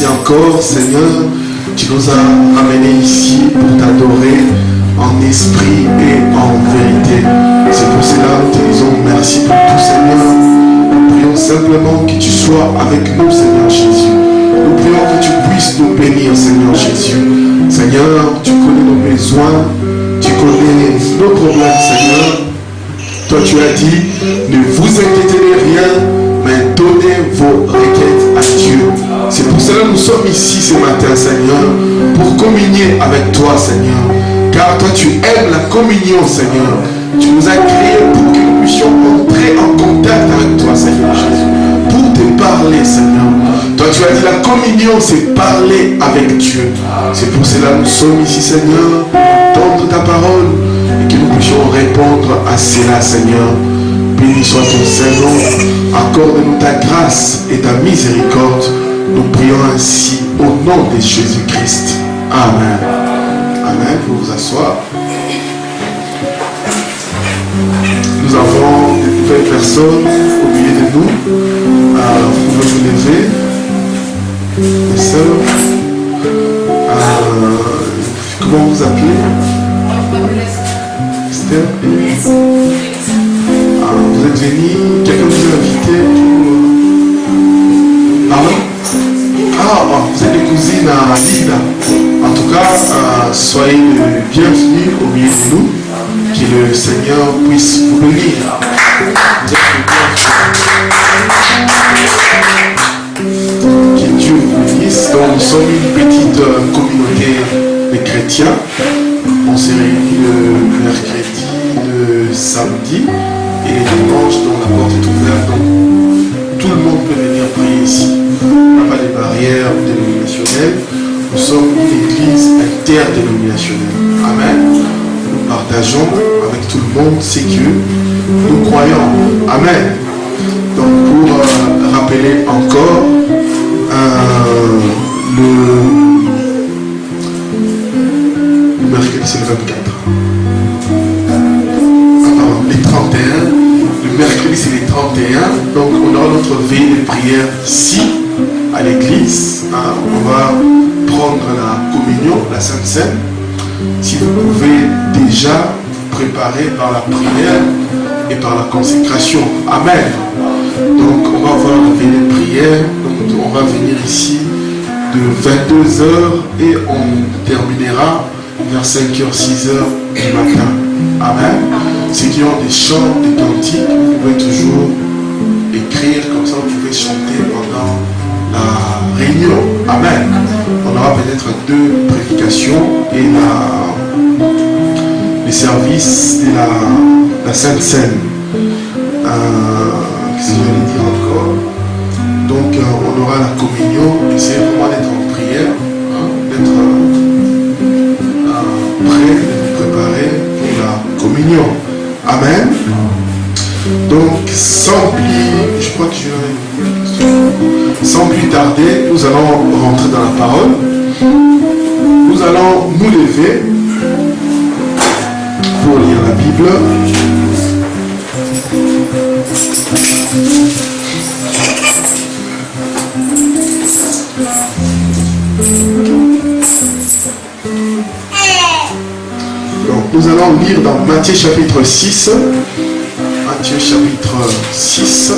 Encore, Seigneur, tu nous as amenés ici pour t'adorer en esprit et en vérité. C'est pour cela que nous te disons merci pour tout, Seigneur. Nous prions simplement que tu sois avec nous, Seigneur Jésus. Nous prions que tu puisses nous bénir, Seigneur Jésus. Seigneur, tu connais nos besoins, tu connais nos problèmes, Seigneur. Toi, tu as dit, ne vous inquiétez de rien, mais donnez vos requêtes à Dieu. C'est pour cela que nous sommes ici ce matin, Seigneur, pour communier avec toi, Seigneur. Car toi, tu aimes la communion, Seigneur. Tu nous as créés pour que nous puissions entrer en contact avec toi, Seigneur Jésus. Pour te parler, Seigneur. Toi, tu as dit la communion, c'est parler avec Dieu. C'est pour cela que nous sommes ici, Seigneur, entendre ta parole et que nous puissions répondre à cela, Seigneur. Béni soit ton Saint-Nom. Accorde-nous ta grâce et ta miséricorde. Nous prions ainsi au nom de Jésus-Christ. Amen. Amen. Vous vous asseoir. Nous avons de nouvelles personnes au milieu de nous. Vous pouvez vous lever. Les sœurs. Comment vous appelez? Esther. Vous êtes venus. Quelqu'un vous a invité pour... Ah oui? Vous êtes des cousines à Lida. En tout cas, soyez les bienvenus au milieu de nous. Que le Seigneur puisse vous bénir. Vous êtes les bienvenus. Que Dieu vous bénisse. Donc, nous sommes une petite communauté de chrétiens. On s'est réunis le mercredi, le samedi et les dimanches, dont la porte est ouverte. Donc, tout le monde peut venir prier ici. Pas de barrières dénominationnelles. Nous sommes une église interdénominationnelle. Amen. Nous partageons avec tout le monde ce que nous croyons. Amen. Donc pour rappeler encore le mercredi c'est le 24. Les 31. Le mercredi c'est notre veillée de prière ici, à l'église. Hein, on va prendre la communion, la Sainte Seine. Si vous pouvez déjà préparer par la prière et par la consécration. Amen. Donc on va avoir la veillée de prière. Donc on va venir ici de 22h et on terminera vers 5h, 6h du matin. Amen. Ceux qui ont des chants, des cantiques, vous pouvez toujours écrire, comme ça vous pouvez chanter pendant la réunion. Amen. On aura peut-être 2 prédications et les services de la Sainte Seine. Qu'est-ce que j'allais dire encore? Donc on aura la communion, essayez vraiment d'être en prière, hein, d'être prêt, de vous préparer pour la communion. Amen. Donc sans plus tarder, nous allons rentrer dans la parole. Nous allons nous lever pour lire la Bible. Donc nous allons lire dans Matthieu chapitre 6. Matthieu chapitre 6.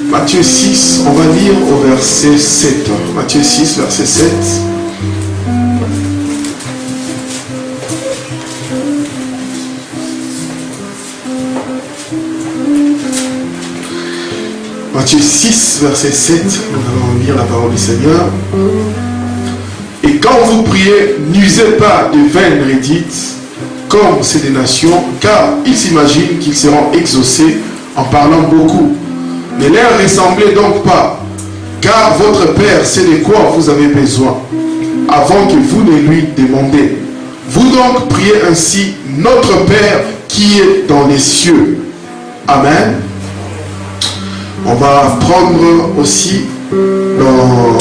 Matthieu 6, on va lire au verset 7. Matthieu 6, verset 7. Matthieu 6, verset 7, nous allons lire la parole du Seigneur. Et quand vous priez, n'usez pas de vaines redites, comme c'est des nations, car ils s'imaginent qu'ils seront exaucés en parlant beaucoup. Ne leur ressemblez donc pas, car votre Père sait de quoi vous avez besoin, avant que vous ne lui demandez. Vous donc priez ainsi, notre Père qui est dans les cieux. Amen. On va prendre aussi dans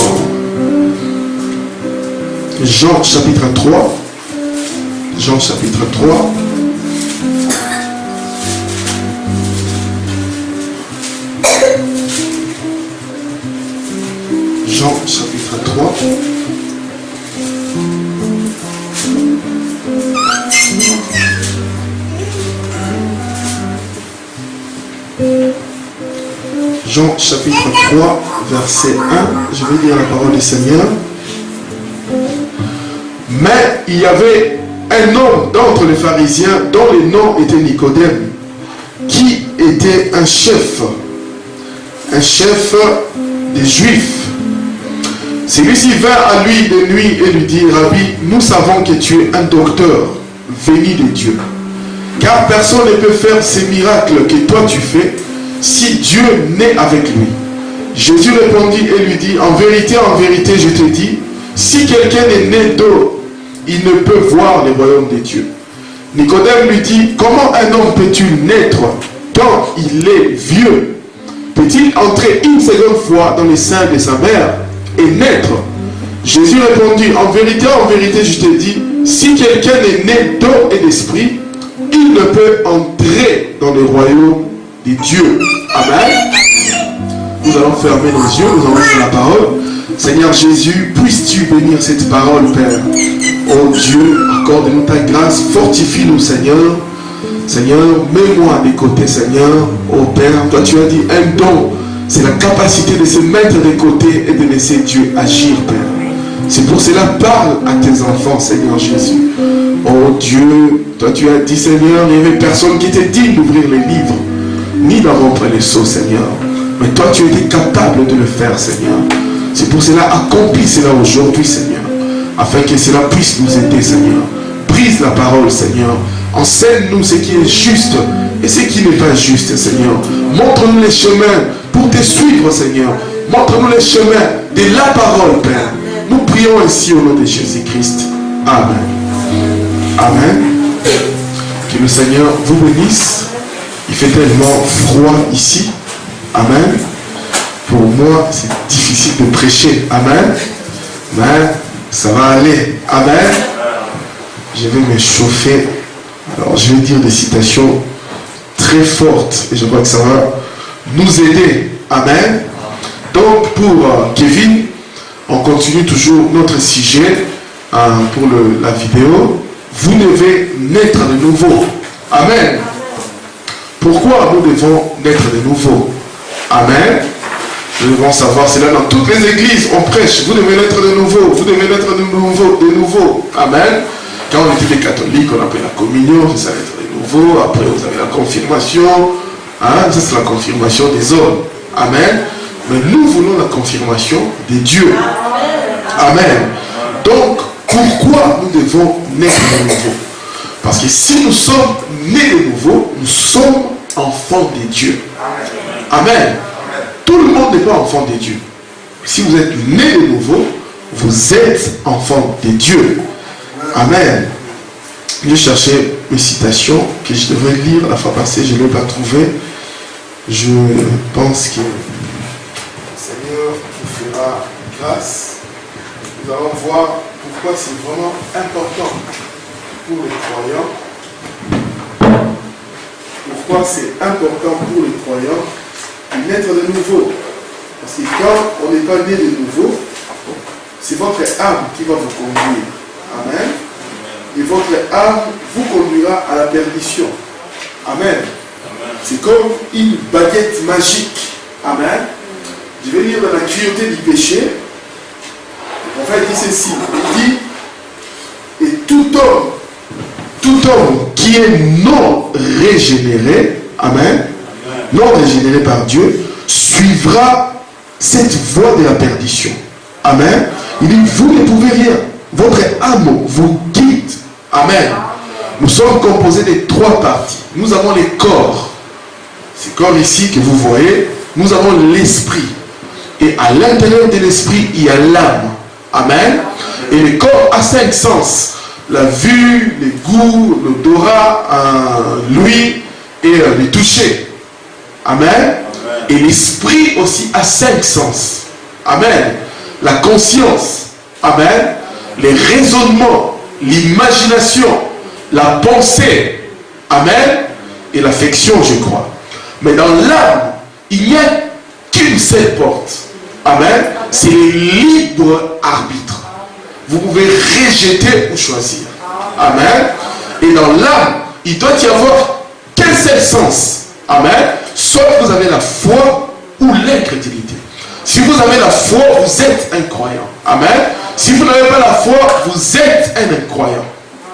Jean chapitre 3. Jean chapitre 3. Jean chapitre 3. Jean chapitre 3, verset 1, je vais lire la parole du Seigneur. Mais il y avait un homme d'entre les pharisiens dont le nom était Nicodème, qui était un chef des Juifs. Celui-ci vint à lui de nuit et lui dit, Rabbi, nous savons que tu es un docteur venu de Dieu, car personne ne peut faire ces miracles que toi tu fais si Dieu n'est avec lui. Jésus répondit et lui dit, en vérité, je te dis, si quelqu'un est né d'eau, il ne peut voir le royaume de Dieu. Nicodème lui dit, comment un homme peut-il naître tant il est vieux? Peut-il entrer une seconde fois dans le sein de sa mère et naître? Jésus répondit, en vérité, je te dis, si quelqu'un est né d'eau et d'esprit, il ne peut entrer dans le royaume de Dieu. Amen. Nous allons fermer nos yeux, nous allons faire la parole. Seigneur Jésus, puisses-tu bénir cette parole, Père. Oh Dieu, accorde-nous ta grâce, fortifie-nous, Seigneur. Seigneur, mets-moi des côtés, Seigneur. Oh Père, toi tu as dit un don, c'est la capacité de se mettre des côtés et de laisser Dieu agir, Père. C'est pour cela, parle à tes enfants, Seigneur Jésus. Oh Dieu, toi tu as dit, Seigneur, il n'y avait personne qui était digne d'ouvrir les livres, ni d'en rompre les seaux, Seigneur. Mais toi tu étais capable de le faire, Seigneur. C'est pour cela, accomplis cela aujourd'hui, Seigneur, afin que cela puisse nous aider, Seigneur. Brise la parole, Seigneur. Enseigne-nous ce qui est juste et ce qui n'est pas juste, Seigneur. Montre-nous les chemins pour te suivre, Seigneur. Montre-nous les chemins de la parole, Père. Nous prions ainsi au nom de Jésus-Christ. Amen. Amen. Que le Seigneur vous bénisse. Il fait tellement froid ici. Amen. Pour moi, c'est difficile de prêcher. Amen. Mais ça va aller. Amen. Je vais me chauffer. Alors, je vais dire des citations très fortes. Et je crois que ça va nous aider. Amen. Donc pour Kevin, on continue toujours notre sujet pour la vidéo. Vous devez naître de nouveau. Amen. Pourquoi nous devons naître de nouveau? Amen. Nous devons savoir, c'est là dans toutes les églises, on prêche, vous devez naître de nouveau, vous devez naître de nouveau. Amen. Quand on était des catholiques, on appelle la communion, vous savez naître de nouveau. Après, vous avez la confirmation. Ça, c'est la confirmation des hommes. Amen. Mais nous voulons la confirmation de Dieu. Amen. Donc, pourquoi nous devons naître de nouveau? Parce que si nous sommes nés de nouveau, nous sommes enfants de Dieu. Amen. Tout le monde n'est pas enfant de Dieu. Si vous êtes né de nouveau, vous êtes enfant de Dieu. Amen. J'ai cherché une citation que je devrais lire la fois passée, je ne l'ai pas trouvée. Je pense que le Seigneur nous fera grâce. Nous allons voir pourquoi c'est vraiment important pour les croyants. Pourquoi c'est important pour les croyants de naître de nouveau. Parce que quand on n'est pas né de nouveau, c'est votre âme qui va vous conduire. Amen. Et votre âme vous conduira à la perdition. Amen. C'est comme une baguette magique. Amen. Je vais lire dans la cruauté du péché. Le prophète dit ceci. Il dit, et tout homme qui est non régénéré, amen, non régénéré par Dieu, suivra cette voie de la perdition. Amen. Il dit, vous ne pouvez rien. Votre âme vous guide. Amen. Nous sommes composés de 3 parties. Nous avons les corps. Ces corps ici que vous voyez, nous avons l'esprit. Et à l'intérieur de l'esprit, il y a l'âme. Amen. Et le corps a 5 sens. La vue, le goût, l'odorat, l'ouïe et le toucher. Amen. Et l'esprit aussi a 5 sens. Amen. La conscience. Amen. Les raisonnements, l'imagination, la pensée. Amen. Et l'affection, je crois. Mais dans l'âme, il n'y a qu'une seule porte. Amen. C'est le libre arbitre. Vous pouvez rejeter ou choisir. Amen. Et dans l'âme, il doit y avoir qu'un seul sens. Amen. Soit vous avez la foi ou l'incrédulité. Si vous avez la foi, vous êtes un croyant. Amen. Si vous n'avez pas la foi, vous êtes un incroyant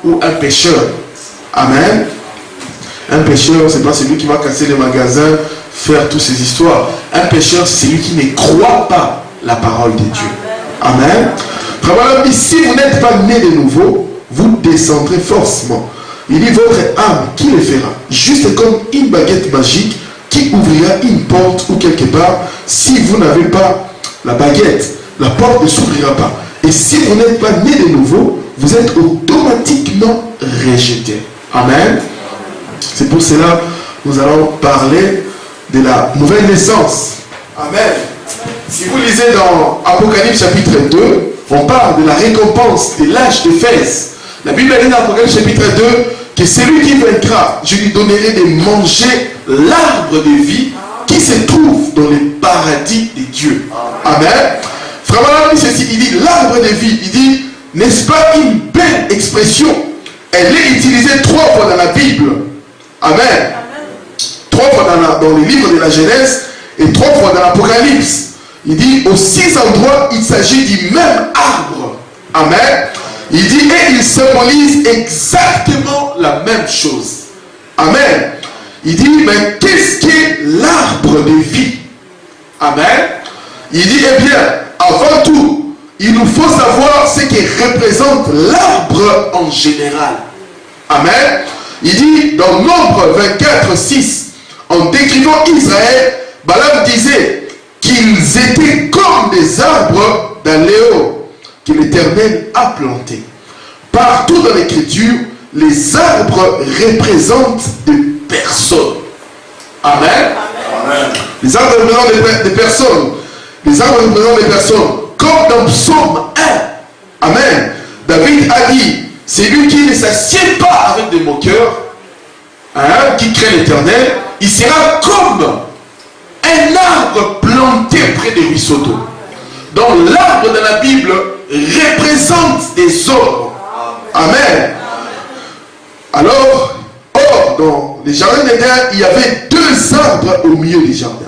ou un pécheur. Amen. Un pécheur, ce n'est pas celui qui va casser les magasins, faire toutes ces histoires. Un pécheur, c'est celui qui ne croit pas la parole de Dieu. Amen. Si vous n'êtes pas né de nouveau, vous descendrez forcément. Il dit votre âme, qui le fera? Juste comme une baguette magique qui ouvrira une porte ou quelque part. Si vous n'avez pas la baguette, la porte ne s'ouvrira pas. Et si vous n'êtes pas né de nouveau, vous êtes automatiquement rejeté. Amen. C'est pour cela que nous allons parler de la nouvelle naissance. Amen. Si vous lisez dans Apocalypse chapitre 2, on parle de la récompense de l'âge d'Éphèse. La Bible dit dans Apocalypse chapitre 2 que celui qui vaincra, je lui donnerai de manger l'arbre de vie qui se trouve dans le paradis de Dieu. Amen. Frère, il dit ceci, il dit l'arbre de vie, il dit, n'est-ce pas une belle expression? Elle est utilisée 3 fois dans la Bible. Amen. 3 fois dans le livre de la Genèse et 3 fois dans l'Apocalypse. Il dit, aux 6 endroits, il s'agit du même arbre. Amen. Il dit, et il symbolise exactement la même chose. Amen. Il dit, mais qu'est-ce qu'est l'arbre de vie? Amen. Il dit, eh bien, avant tout, il nous faut savoir ce qui représente l'arbre en général. Amen. Il dit, dans Nombre 24, 6, en décrivant Israël, Balaam disait qu'ils étaient comme des arbres d'un léo que l'Éternel a planté. Partout dans l'Écriture, les arbres représentent des personnes. Amen. Amen. Les arbres représentent des personnes. Les arbres représentent des personnes. Comme dans Psaume 1. Amen. David a dit, c'est lui qui ne s'assied pas avec des moqueurs, qui craint l'Éternel, il sera comme un arbre planté près des ruisseaux d'eau. Donc l'arbre de la Bible représente des ordres. Amen. Alors, dans les jardins d'Éden, il y avait deux arbres au milieu du jardin.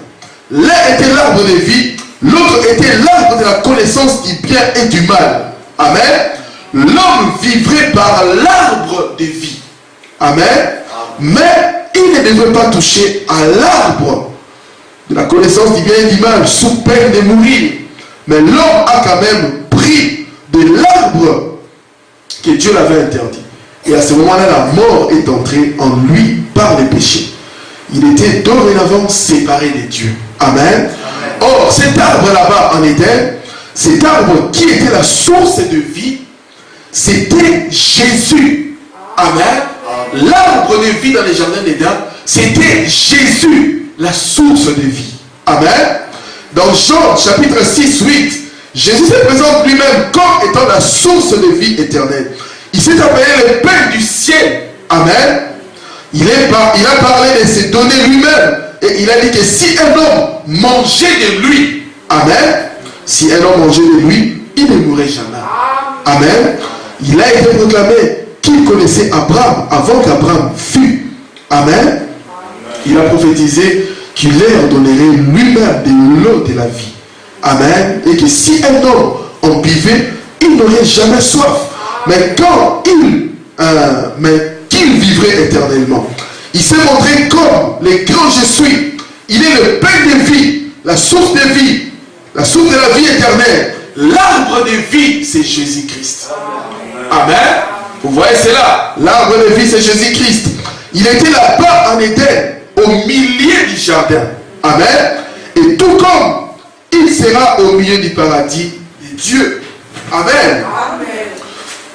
L'un était l'arbre de vie, l'autre était l'arbre de la connaissance du bien et du mal. Amen. L'homme vivrait par l'arbre de vie. Amen. Mais il ne devrait pas toucher à l'arbre de la connaissance du bien et du mal sous peine de mourir. Mais l'homme a quand même pris de l'arbre que Dieu l'avait interdit. Et à ce moment-là, la mort est entrée en lui par le péché. Il était dorénavant séparé de Dieu. Amen. Or, cet arbre là-bas en Éden, cet arbre qui était la source de vie, c'était Jésus. Amen. L'arbre de vie dans les jardins d'Éden, c'était Jésus, la source de vie. Amen. Dans Jean chapitre 6, 8, Jésus se présente lui-même comme étant la source de vie éternelle. Il s'est appelé le pain du ciel. Amen. Il a parlé de se donner lui-même. Et il a dit que si un homme mangeait de lui, amen, si un homme mangeait de lui, il ne mourrait jamais. Amen. Il a été proclamé qu'il connaissait Abraham avant qu'Abraham fût. Amen. Il a prophétisé qu'il leur donnerait lui-même de l'eau de la vie. Amen. Et que si un homme en buvait, il n'aurait jamais soif. Mais quand qu'il vivrait éternellement. Il s'est montré comme le grand je suis. Il est le pain de vie, la source de vie, la source de la vie éternelle. L'arbre de vie, c'est Jésus-Christ. Amen. Vous voyez cela? L'arbre de vie, c'est Jésus-Christ. Il était là-bas en Éden, au milieu du jardin. Amen. Et tout comme il sera au milieu du paradis de Dieu. Amen. Amen.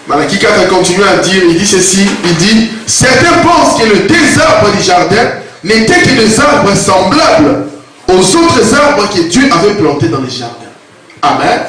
Malachie 4 continue à dire, il dit ceci, il dit, certains pensent que les deux arbres du jardin n'étaient que des arbres semblables aux autres arbres que Dieu avait plantés dans les jardins. Amen.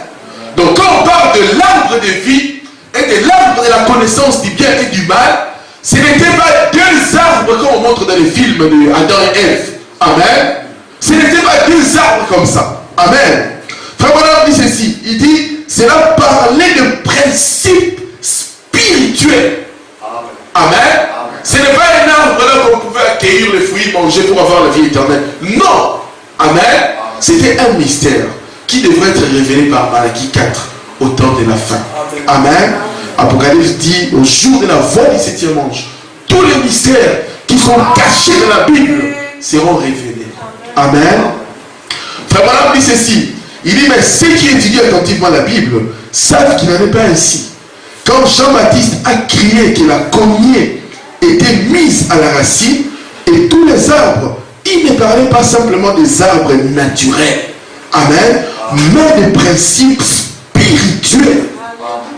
Donc quand on parle de l'arbre de vie et de l'arbre de la connaissance du bien et du mal, ce n'étaient pas deux arbres comme on montre dans les films de Adam et Ève. Amen. Ce n'étaient pas deux arbres comme ça. Amen. Frère Branham dit ceci, il dit, cela parlait de principes spirituel. Amen. Ce n'est pas un arbre là qu'on pouvait accueillir les fruits, manger pour avoir la vie éternelle. Non. Amen. C'était un mystère qui devrait être révélé par Malachie 4 au temps de la fin. Amen. Apocalypse dit au jour de la voix du 7e ange, tous les mystères qui sont cachés dans la Bible seront révélés. Amen. Frère Branham dit ceci. Il dit, mais ceux qui étudient attentivement la Bible savent qu'il n'en est pas ainsi. Quand Jean-Baptiste a crié que la cognée était mise à la racine et tous les arbres, il ne parlait pas simplement des arbres naturels. Amen. Mais des principes spirituels.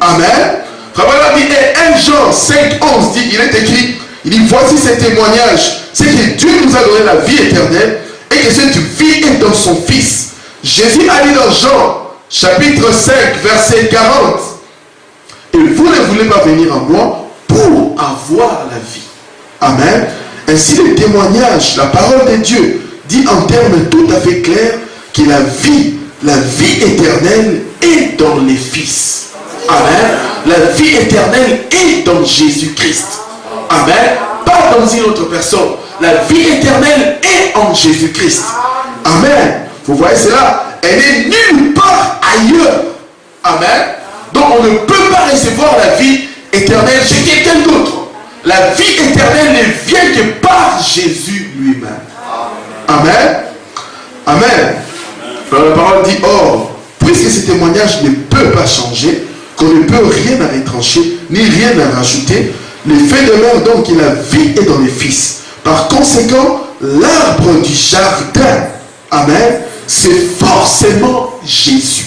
Amen. Frère dit, et 1 Jean 5, 11 dit, il est écrit, il dit, voici ce témoignage, c'est que Dieu nous a donné la vie éternelle et que cette vie est dans son Fils. Jésus a dit dans Jean, chapitre 5, verset 40, et vous ne voulez pas venir à moi pour avoir la vie. Amen. Ainsi le témoignage, la parole de Dieu, dit en termes tout à fait clairs que la vie éternelle est dans les Fils. Amen. La vie éternelle est dans Jésus-Christ. Amen. Pas dans une autre personne. La vie éternelle est en Jésus-Christ. Amen. Vous voyez cela? Elle est nulle part ailleurs. Amen. Donc on ne peut pas recevoir la vie éternelle chez quelqu'un d'autre. La vie éternelle ne vient que par Jésus lui-même. Amen. Amen. Alors la parole dit, or, puisque ce témoignage ne peut pas changer, qu'on ne peut rien à retrancher, ni rien à rajouter, le fait demeure donc que la vie est dans les Fils. Par conséquent, l'arbre du jardin, amen, c'est forcément Jésus.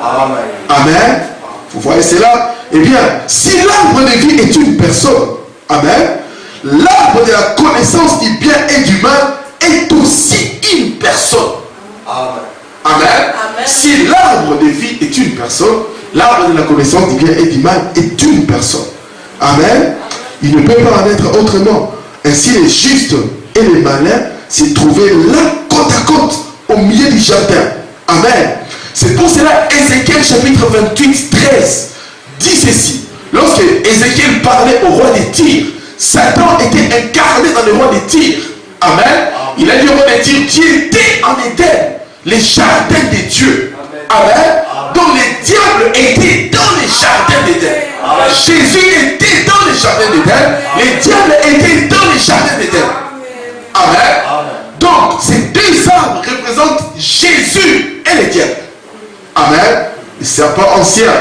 Amen. Amen. Vous voyez cela? Eh bien, si l'arbre de vie est une personne, amen, l'arbre de la connaissance du bien et du mal est aussi une personne. Amen. Amen. Amen. Si l'arbre de vie est une personne, l'arbre de la connaissance du bien et du mal est une personne. Amen. Il ne peut pas en être autrement. Ainsi, les justes et les malins s'y trouvaient là côte à côte au milieu du jardin. Amen. C'est pour cela, Ézéchiel chapitre 28, 13 dit ceci. Lorsque Ézéchiel parlait au roi des Tyr, Satan était incarné dans le roi des Tyr. Amen. Il a dit au roi des Tyr, tu étais en Éden, les jardins de Dieu. Amen. Donc les diables étaient dans les jardins d'Éden. Jésus était dans les jardins d'Éden. Les diables étaient dans les jardins d'Éden. Amen. Donc ces deux arbres représentent Jésus et les diables. Amen. Le serpent ancien.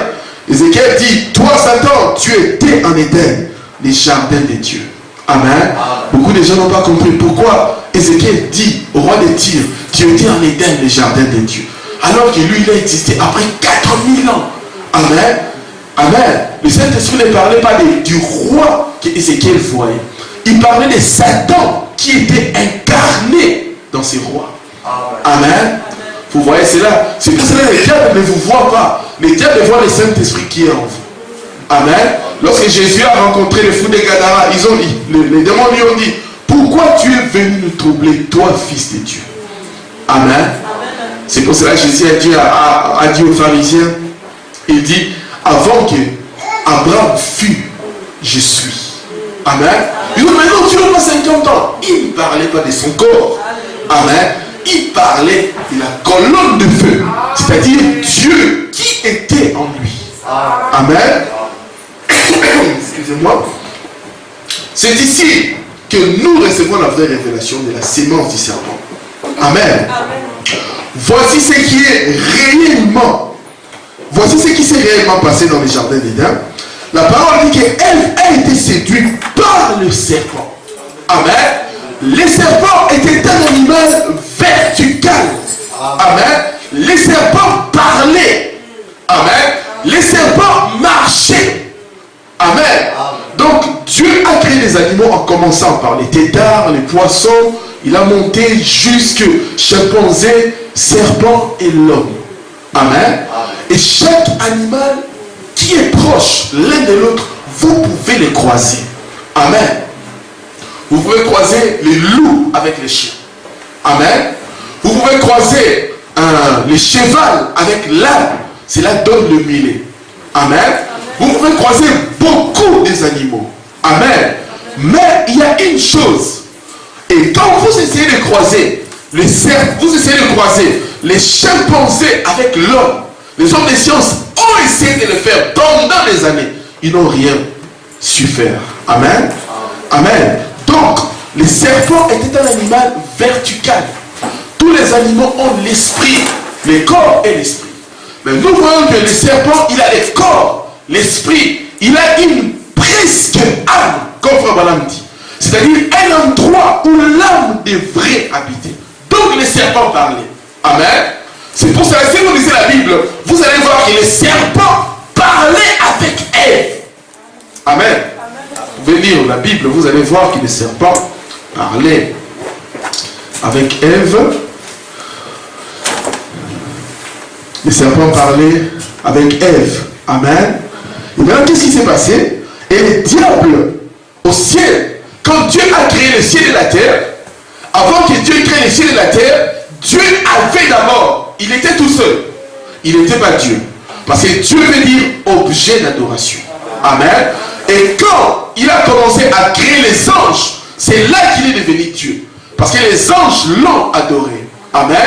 Ézéchiel dit, toi Satan, tu étais en Éden, les jardins de Dieu. Amen. Beaucoup de gens n'ont pas compris pourquoi Ézéchiel dit au roi de Tyr, tu étais en Éden, les jardins de Dieu. Alors que lui, il a existé après 4000 ans. Amen. Amen. Le Saint-Esprit ne parlait pas du roi qu'Ézéchiel voyait. Il parlait de Satan qui était incarné dans ces rois. Amen. Vous voyez cela. C'est pour cela que les diables ne vous voient pas. Les diables voient le Saint-Esprit qui est en vous. Amen. Lorsque Jésus a rencontré les fous de Gadara, ils ont dit, les démons lui ont dit, pourquoi tu es venu nous troubler, toi, fils de Dieu? Amen. C'est pour cela que Jésus a dit aux pharisiens, il dit, avant que Abraham fût, je suis. Amen. Ils ont dit, mais non, tu n'as pas 50 ans. Il ne parlait pas de son corps. Amen. Il parlait de la colonne de feu. C'est-à-dire Dieu qui était en lui. Amen. Excusez-moi. C'est ici que nous recevons la vraie révélation de la sémence du serpent. Amen. Voici ce qui est réellement. Voici ce qui s'est réellement passé dans les jardins d'Éden. La parole dit qu'elle a été séduite par le serpent. Amen. Les serpents étaient un animal vertical. Amen. Les serpents parlaient. Amen. Les serpents marchaient. Amen. Donc Dieu a créé les animaux en commençant par les têtards, les poissons. Il a monté jusque chimpanzé, serpent et l'homme. Amen. Et chaque animal qui est proche l'un de l'autre, vous pouvez les croiser. Amen. Vous pouvez croiser les loups avec les chiens. Amen. Vous pouvez croiser le cheval avec l'âne. Cela donne le millet. Amen. Vous pouvez croiser beaucoup des animaux. Amen. Mais il y a une chose. Et quand vous essayez de croiser les cerfs, vous essayez de croiser les chimpanzés avec l'homme. Les hommes des sciences ont essayé de le faire pendant des années. Ils n'ont rien su faire. Amen. Amen. Donc, le serpent était un animal vertical. Tous les animaux ont l'esprit, le corps et l'esprit. Mais nous voyons que le serpent, il a le corps, l'esprit, il a une presque âme, comme Frère Balaam dit. C'est-à-dire un endroit où l'âme devrait habiter. Donc le serpent parlait. Amen. C'est pour ça que si vous lisez la Bible, vous allez voir que le serpent parlait avec Ève. Amen. Vous pouvez lire la Bible, vous allez voir que le serpent parlait avec Ève. Le serpent parlait avec Ève. Amen. Et maintenant, qu'est-ce qui s'est passé? Et le diable, au ciel, quand Dieu a créé le ciel et la terre, avant que Dieu crée le ciel et la terre, Dieu avait d'abord, il était tout seul. Il n'était pas Dieu. Parce que Dieu veut dire objet d'adoration. Amen. Et quand il a commencé à créer les anges, c'est là qu'il est devenu Dieu. Parce que les anges l'ont adoré. Amen.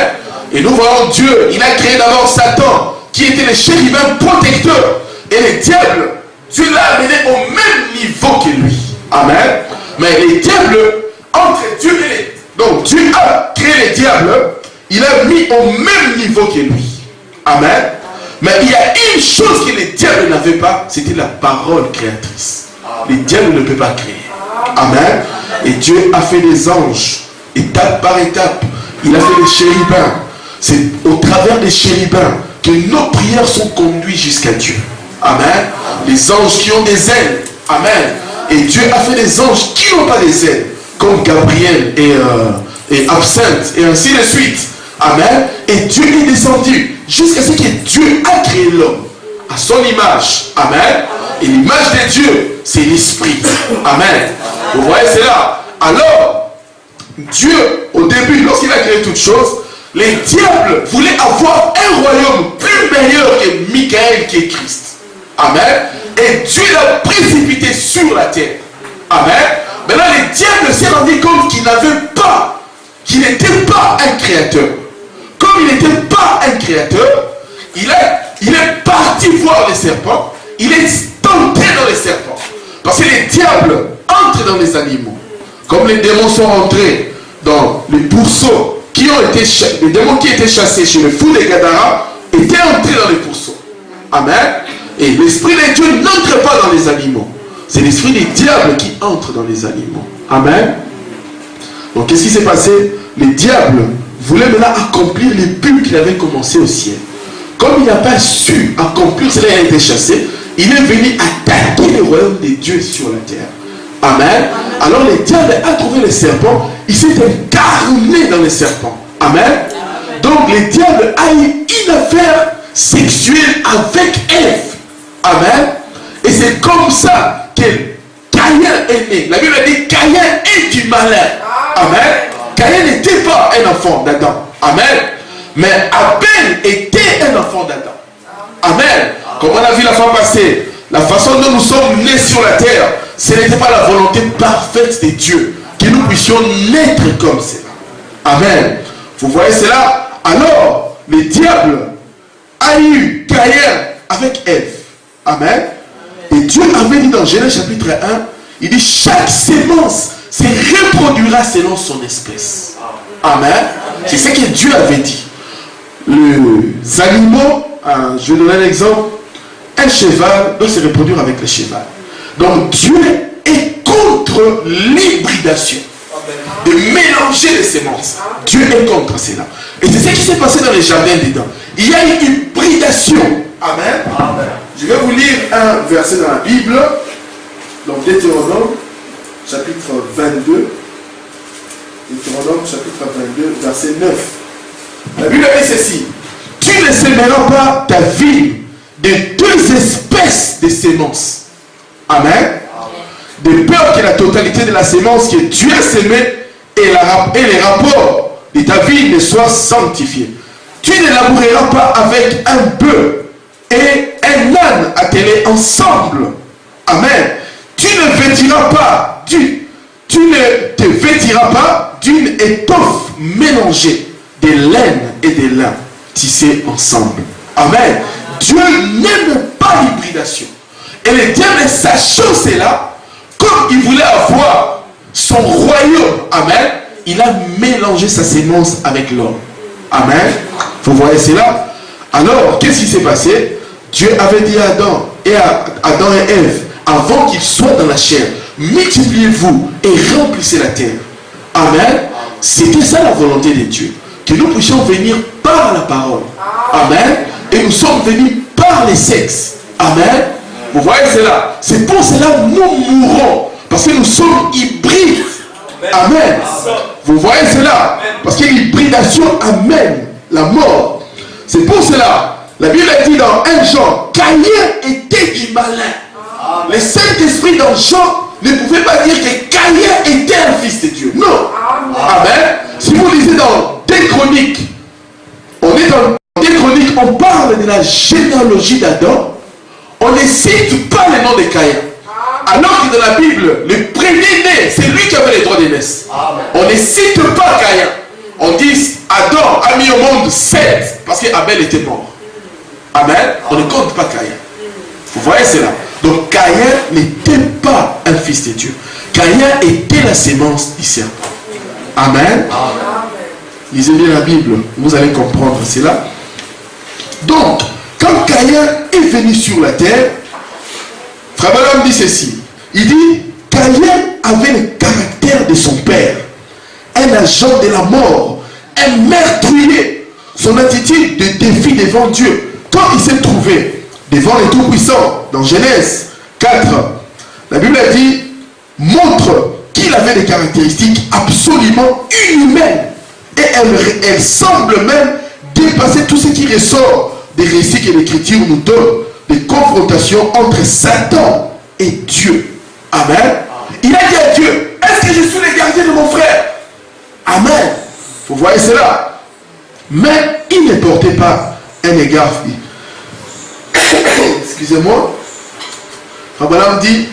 Et nous voyons Dieu, il a créé d'abord Satan, qui était le chérubin protecteur. Et le diable, Dieu l'a amené au même niveau que lui. Amen. Mais les diables, entre Dieu et les... Donc Dieu a créé les diables, il a mis au même niveau que lui. Amen. Mais il y a une chose que les diables n'avaient pas, c'était la parole créatrice. Les diables ne peuvent pas créer. Amen. Et Dieu a fait des anges, étape par étape. Il a fait des chérubins. C'est au travers des chérubins que nos prières sont conduites jusqu'à Dieu. Amen. Les anges qui ont des ailes. Amen. Et Dieu a fait des anges qui n'ont pas des ailes, comme Gabriel et Absinthe, et ainsi de suite. Amen. Et Dieu est descendu jusqu'à ce que Dieu a créé l'homme à son image. Amen. Et l'image de Dieu, c'est l'esprit. Amen. Vous voyez cela? Alors, Dieu, au début, lorsqu'il a créé toutes choses, Les diables voulaient avoir un royaume plus meilleur que Michael qui est Christ. Amen. Et Dieu l'a précipité sur la terre. Amen. Maintenant, les diables s'est rendu compte qu'il n'était pas un créateur. Comme il n'était pas un créateur, il est parti voir les serpents. Il est entré dans les serpents. Parce que les diables entrent dans les animaux. Comme les démons sont entrés dans les pourceaux les démons qui étaient chassés chez le fou des Gadara étaient entrés dans les pourceaux. Amen. Et l'esprit de Dieu n'entre pas dans les animaux. C'est l'esprit des diables qui entre dans les animaux. Amen. Donc qu'est-ce qui s'est passé? Les diables voulaient maintenant accomplir les buts qu'il avait commencé au ciel. Comme il n'a pas su accomplir cela, il a été chassé. Il est venu attaquer le royaume des dieux sur la terre. Amen. Alors le diable a trouvé les serpents. Il s'est incarné dans les serpents. Amen. Donc le diable a eu une affaire sexuelle avec Ève. Amen. Et c'est comme ça que Caïn est né. La Bible dit Caïn est du malin. Amen. Caïn n'était pas un enfant d'Adam. Amen. Mais Abel était un enfant d'Adam. Amen. Comme on a vu la fois passée, la façon dont nous sommes nés sur la terre, ce n'était pas la volonté parfaite de Dieu que nous puissions naître comme cela. Amen. Vous voyez cela? Alors, le diable a eu Caïn avec Ève. Amen. Et Dieu avait dit dans Genèse chapitre 1, il dit chaque sémence se reproduira selon son espèce. Amen. C'est ce que Dieu avait dit. Les animaux, je vais donner un exemple, un cheval doit se reproduire avec le cheval. Donc Dieu est contre l'hybridation, de mélanger les semences. Dieu est contre cela. Et c'est ce qui s'est passé dans les jardins d'Éden. Il y a une hybridation. Amen. Amen. Je vais vous lire un verset dans la Bible, dans Deutéronome, chapitre 22. Deutéronome, chapitre 22, verset 9. La Bible dit ceci: tu ne sèmeras pas ta vigne de deux espèces de semences. Amen. De peur que la totalité de la sémence que Dieu a sémée et les rapports de ta vie ne soient sanctifiés. Tu ne laboureras pas avec un bœuf et un âne attelés ensemble. Amen. Tu ne te vêtiras pas d'une étoffe mélangée de laine et de lin tissés ensemble. Amen. Dieu n'aime pas l'hybridation. Et le diable, sachant cela, comme il voulait avoir son royaume, amen, il a mélangé sa sémence avec l'homme. Amen. Vous voyez cela? Alors, qu'est-ce qui s'est passé? Dieu avait dit à Adam et Ève, avant qu'ils soient dans la chair, multipliez-vous et remplissez la terre. Amen. C'était ça la volonté de Dieu. Que nous puissions venir par la parole. Amen. Et nous sommes venus par les sexes. Amen. Vous voyez cela? C'est pour cela que nous mourrons. Parce que nous sommes hybrides. Amen. Vous voyez cela? Parce que l'hybridation amène la mort. C'est pour cela. La Bible dit dans 1 Jean, Caïn était du malin. Le Saint-Esprit dans Jean ne pouvait pas dire que Caïn était un fils de Dieu. Non. Amen. Si vous lisez dans 2 Chroniques, on est dans 2 Chroniques, on parle de la généalogie d'Adam. On ne cite pas le nom de Caïn. Alors que dans la Bible, le premier-né, c'est lui qui avait les droits de naissance. On ne cite pas Caïn. On dit Adam a mis au monde 7 parce qu'Abel était mort. Amen. On ne compte pas Caïn. Vous voyez cela? Donc Caïn n'était pas un fils de Dieu. Caïn était la sémence du serpent. Amen. Lisez bien la Bible, vous allez comprendre cela. Donc, quand Caïn est venu sur la terre, Frère Branham dit ceci. Il dit, Caïn avait le caractère de son père, un agent de la mort, un meurtrier. Son attitude de défi devant Dieu, quand il s'est trouvé devant le Tout-Puissant, dans Genèse 4, la Bible a dit, montre qu'il avait des caractéristiques absolument inhumaines. Et elle semble même dépasser tout ce qui ressort des récits que l'Écriture nous donne, des confrontations entre Satan et Dieu. Amen. Il a dit à Dieu, est-ce que je suis le gardien de mon frère? Amen. Vous voyez cela? mais il ne portait pas un égard. Excusez-moi. Abraham dit,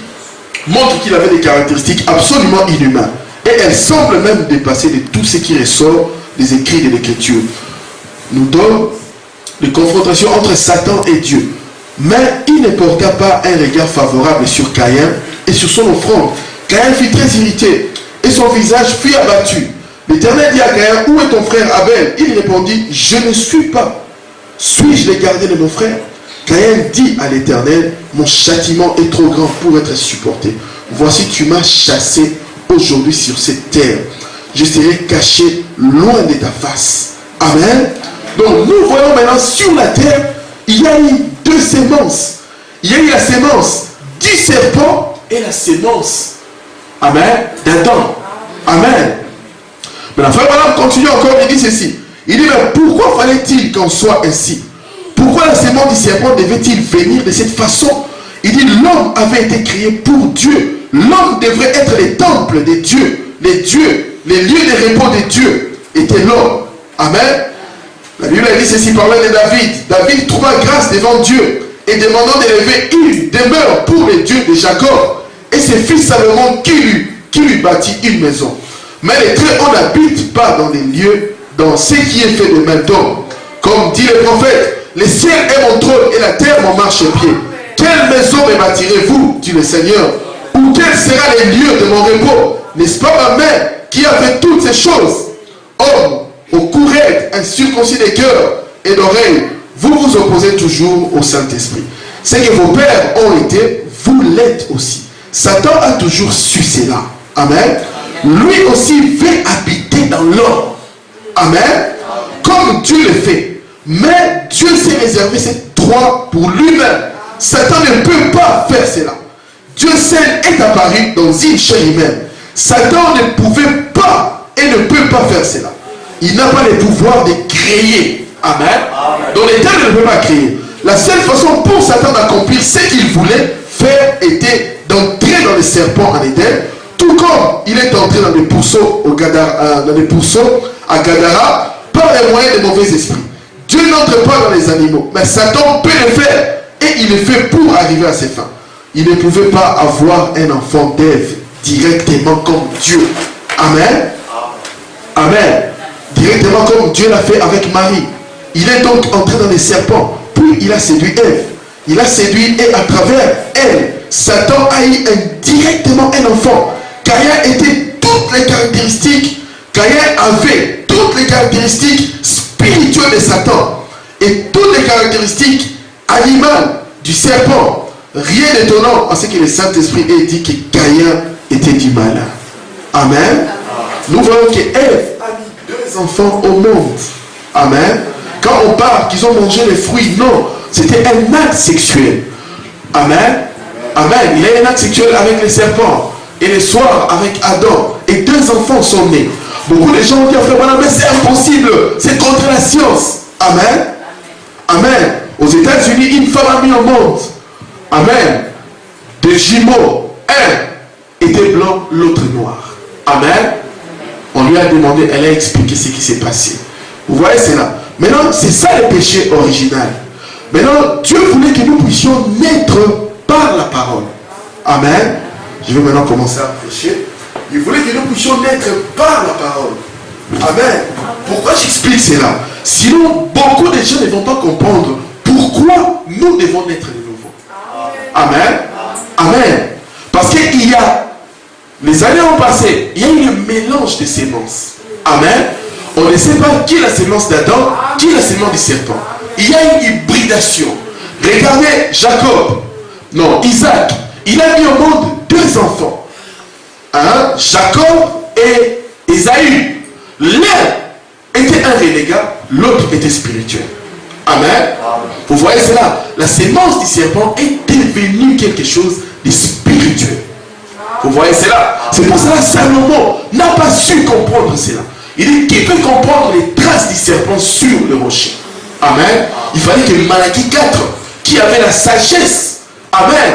montre qu'il avait des caractéristiques absolument inhumaines. Et elle semble même dépasser de tout ce qui ressort des écrits de l'Écriture. Nous donne les confrontations entre Satan et Dieu. Mais il ne porta pas un regard favorable sur Caïn et sur son offrande. Caïn fut très irrité et son visage fut abattu. L'Éternel dit à Caïn, où est ton frère Abel? Il répondit, je ne suis pas. Suis-je le gardien de mon frère? Caïn dit à l'Éternel, mon châtiment est trop grand pour être supporté. Voici, tu m'as chassé aujourd'hui sur cette terre. Je serai caché loin de ta face. Amen. Donc nous voyons maintenant sur la terre, il y a eu deux sémences. Il y a eu la sémence du serpent et la sémence, amen, d'Adam. Amen. Mais la frère Abraham continue encore, il dit ceci. Il dit, mais pourquoi fallait-il qu'en soit ainsi? Pourquoi la sémence du serpent devait-il venir de cette façon? Il dit, l'homme avait été créé pour Dieu. L'homme devrait être les temples de Dieu. Les dieux, les lieux de repos de Dieu étaient l'homme. Amen. La Bible a dit ceci, parlant de David. David trouva grâce devant Dieu et demandant d'élever une demeure pour les dieux de Jacob. Et c'est fils Salomon qui lui bâtit une maison. Mais les Très-Hauts n'habitent pas dans les lieux, dans ce qui est fait de main d'homme. Comme dit le prophète, les ciels est mon trône et la terre mon marchepied. Quelle maison me bâtirez-vous, dit le Seigneur? Ou quel sera les lieux de mon repos? N'est-ce pas ma mère qui a fait toutes ces choses? Homme, au cou raide, incirconcis des cœurs et d'oreilles, vous vous opposez toujours au Saint-Esprit. C'est que vos pères ont été, vous l'êtes aussi. Satan a toujours su cela. Amen. Lui aussi veut habiter dans l'homme. Amen. Comme Dieu le fait. Mais Dieu s'est réservé ces trois pour lui-même. Satan ne peut pas faire cela. Dieu seul est apparu dans une chair humaine. Satan ne pouvait pas et ne peut pas faire cela. Il n'a pas le pouvoir de créer. Amen. Donc l'Éternel ne peut pas créer. La seule façon pour Satan d'accomplir ce qu'il voulait faire était d'entrer dans le serpent en Éden, tout comme il est entré dans les pourceaux à Gadara par les moyens des mauvais esprits. Dieu n'entre pas dans les animaux, mais Satan peut le faire et il le fait pour arriver à ses fins. Il ne pouvait pas avoir un enfant d'Ève directement comme Dieu. Amen. Amen. Directement comme Dieu l'a fait avec Marie. Il est donc entré dans les serpents. Puis il a séduit Ève. Il a séduit et à travers elle, Satan a eu indirectement un enfant. Caïn était toutes les caractéristiques. Caïn avait toutes les caractéristiques spirituelles de Satan. Et toutes les caractéristiques animales du serpent. Rien d'étonnant à ce que le Saint-Esprit ait dit que Caïn était du malin. Amen. Nous voyons que Ève a mis deux enfants au monde. Amen. Quand on parle qu'ils ont mangé les fruits, non. C'était un acte sexuel. Amen. Amen. Il y a un acte sexuel avec les serpents. Et le soir avec Adam. Et deux enfants sont nés. Beaucoup de gens ont dit, frère, mais c'est impossible. C'est contre la science. Amen. Amen. Aux États-Unis, une femme a mis au monde. Amen. Des jumeaux. Un était blanc, l'autre noir. Amen. On lui a demandé, elle a expliqué ce qui s'est passé. Vous voyez cela. Maintenant, c'est ça le péché original. Maintenant, Dieu voulait que nous puissions naître par la parole. Amen. Je vais maintenant commencer à prêcher. Il voulait que nous puissions naître par la parole. Amen. Pourquoi j'explique cela? Sinon, beaucoup de gens ne vont pas comprendre pourquoi nous devons naître de nouveau. Amen. Amen. Parce qu'il y a, les années ont passé, il y a eu le mélange des sémences. Amen. On ne sait pas qui est la sémence d'Adam, qui est la sémence du serpent. Il y a une hybridation. Regardez Jacob, non, Isaac, il a mis au monde deux enfants. Jacob et Ésaü. L'un était un renégat, l'autre était spirituel. Amen. Vous voyez cela. La sémence du serpent est devenue quelque chose de spirituel. Vous voyez cela. C'est pour cela que Salomon n'a pas su comprendre cela. Il dit, qui peut comprendre les traces du serpent sur le rocher? Amen. Il fallait que Malachie 4, qui avait la sagesse, amen,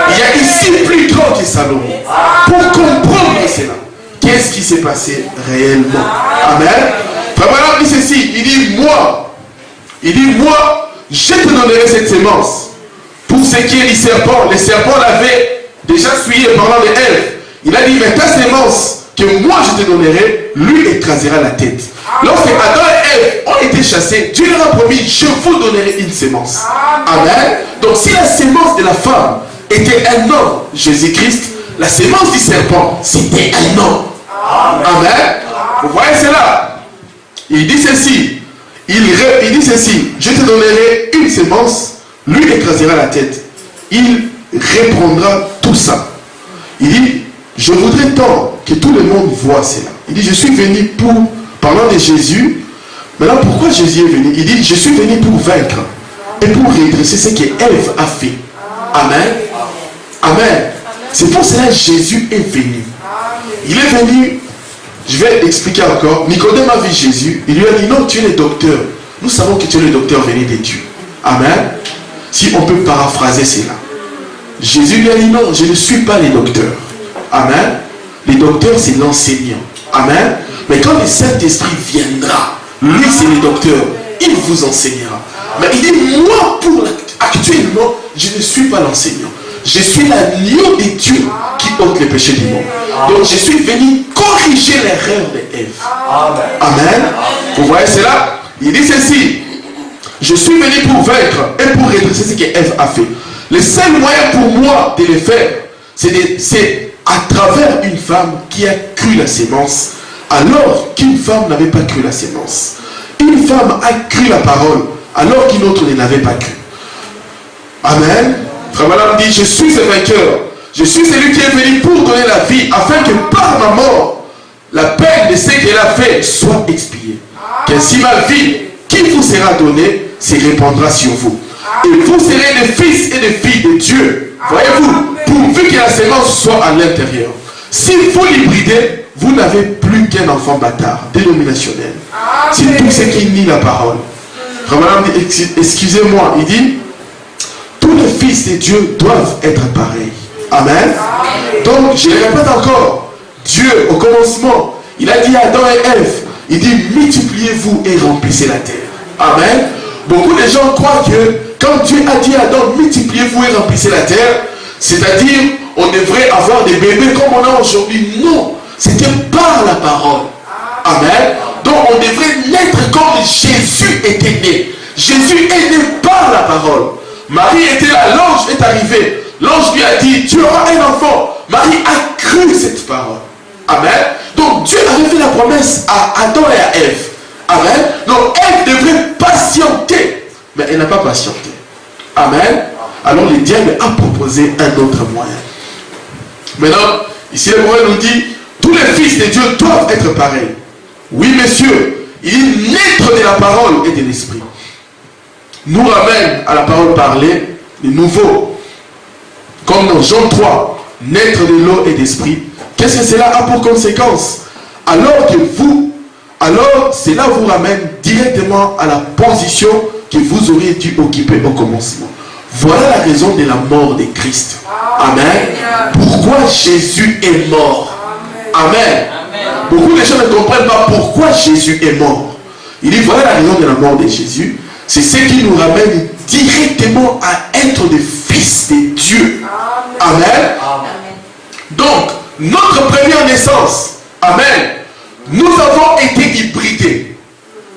il y a ici plus grand que Salomon, pour comprendre cela. Qu'est-ce qui s'est passé réellement? Amen. Frère Branham dit ceci, il dit moi, je te donnerai cette sémence. Pour ce qui est du serpent, le serpent l'avait déjà souillé parlant de Ève. Il a dit, mais ta sémence que moi je te donnerai, lui écrasera la tête. Lorsque Adam et Ève ont été chassés, Dieu leur a promis, je vous donnerai une sémence. Amen. Donc si la sémence de la femme était un homme, Jésus-Christ, la sémence du serpent, c'était un homme. Amen. Vous voyez cela? Il dit ceci, il dit ceci, je te donnerai une sémence, lui écrasera la tête. Il reprendra tout ça. Il dit, je voudrais tant que tout le monde voit cela. Il dit, je suis venu pour, parlant de Jésus, maintenant pourquoi Jésus est venu? Il dit, je suis venu pour vaincre et pour redresser ce que Ève a fait. Amen. Amen. C'est pour cela que Jésus est venu. Il est venu, je vais expliquer encore, Nicodème a vu Jésus, il lui a dit, non, tu es le docteur. Nous savons que tu es le docteur venu de Dieu. Amen. Si on peut paraphraser cela. Jésus lui a dit, non, je ne suis pas le docteur. Amen. Le docteur, c'est l'enseignant. Amen. Mais quand le Saint-Esprit viendra, lui, c'est le docteur, il vous enseignera. Mais il dit, moi, actuellement, je ne suis pas l'enseignant. Je suis l'agneau de Dieu qui ôte les péchés du monde. Donc, je suis venu corriger l'erreur d'Ève. Amen. Vous voyez cela? Il dit ceci. Je suis venu pour vaincre et pour redresser ce qu'Ève a fait. Le seul moyen pour moi de le faire, c'est à travers une femme qui a cru la sémence, alors qu'une femme n'avait pas cru la sémence. Une femme a cru la parole, alors qu'une autre ne l'avait pas cru. Amen. Frère Branham dit, je suis ce vainqueur. Je suis celui qui est venu pour donner la vie, afin que par ma mort, la peine de ce qu'elle a fait soit expiée. Qu'ainsi ma vie, qui vous sera donnée, se répandra sur vous. Et vous serez des fils et des filles de Dieu. Voyez-vous, pourvu que la sémence soit à l'intérieur. Si vous l'hybridez, vous n'avez plus qu'un enfant bâtard, dénominationnel. C'est tout ce qui nie la parole. Frère Branham dit, excusez-moi, il dit, tous les fils de Dieu doivent être pareils. Amen. Donc, je le répète encore, Dieu, au commencement, il a dit à Adam et Ève, il dit, multipliez-vous et remplissez la terre. Amen. Beaucoup de gens croient que quand Dieu a dit à Adam, multipliez-vous et remplissez la terre, c'est-à-dire, on devrait avoir des bébés comme on a aujourd'hui. Non, c'était par la parole. Amen. Donc, on devrait naître comme Jésus était né. Jésus est né par la parole. Marie était là, l'ange est arrivé. L'ange lui a dit, tu auras un enfant. Marie a cru cette parole. Amen. Donc, Dieu avait fait la promesse à Adam et à Ève. Amen. Donc, Ève devrait patienter. Mais elle n'a pas patienté. Amen. Alors, le diable a proposé un autre moyen. Maintenant, ici, le prophète nous dit, tous les fils de Dieu doivent être pareils. Oui, messieurs, il naître de la parole et de l'esprit nous ramène à la parole parlée, de nouveau. Comme dans Jean 3, naître de l'eau et d'esprit. Qu'est-ce que cela a pour conséquence? Alors cela vous ramène directement à la position que vous auriez dû occuper au commencement. Voilà la raison de la mort de Christ. Amen. Pourquoi Jésus est mort? Amen. Beaucoup de gens ne comprennent pas pourquoi Jésus est mort. Il dit, voilà la raison de la mort de Jésus. C'est ce qui nous ramène directement à être des fils de Dieu. Amen. Donc, notre première naissance, amen, nous avons été hybridés.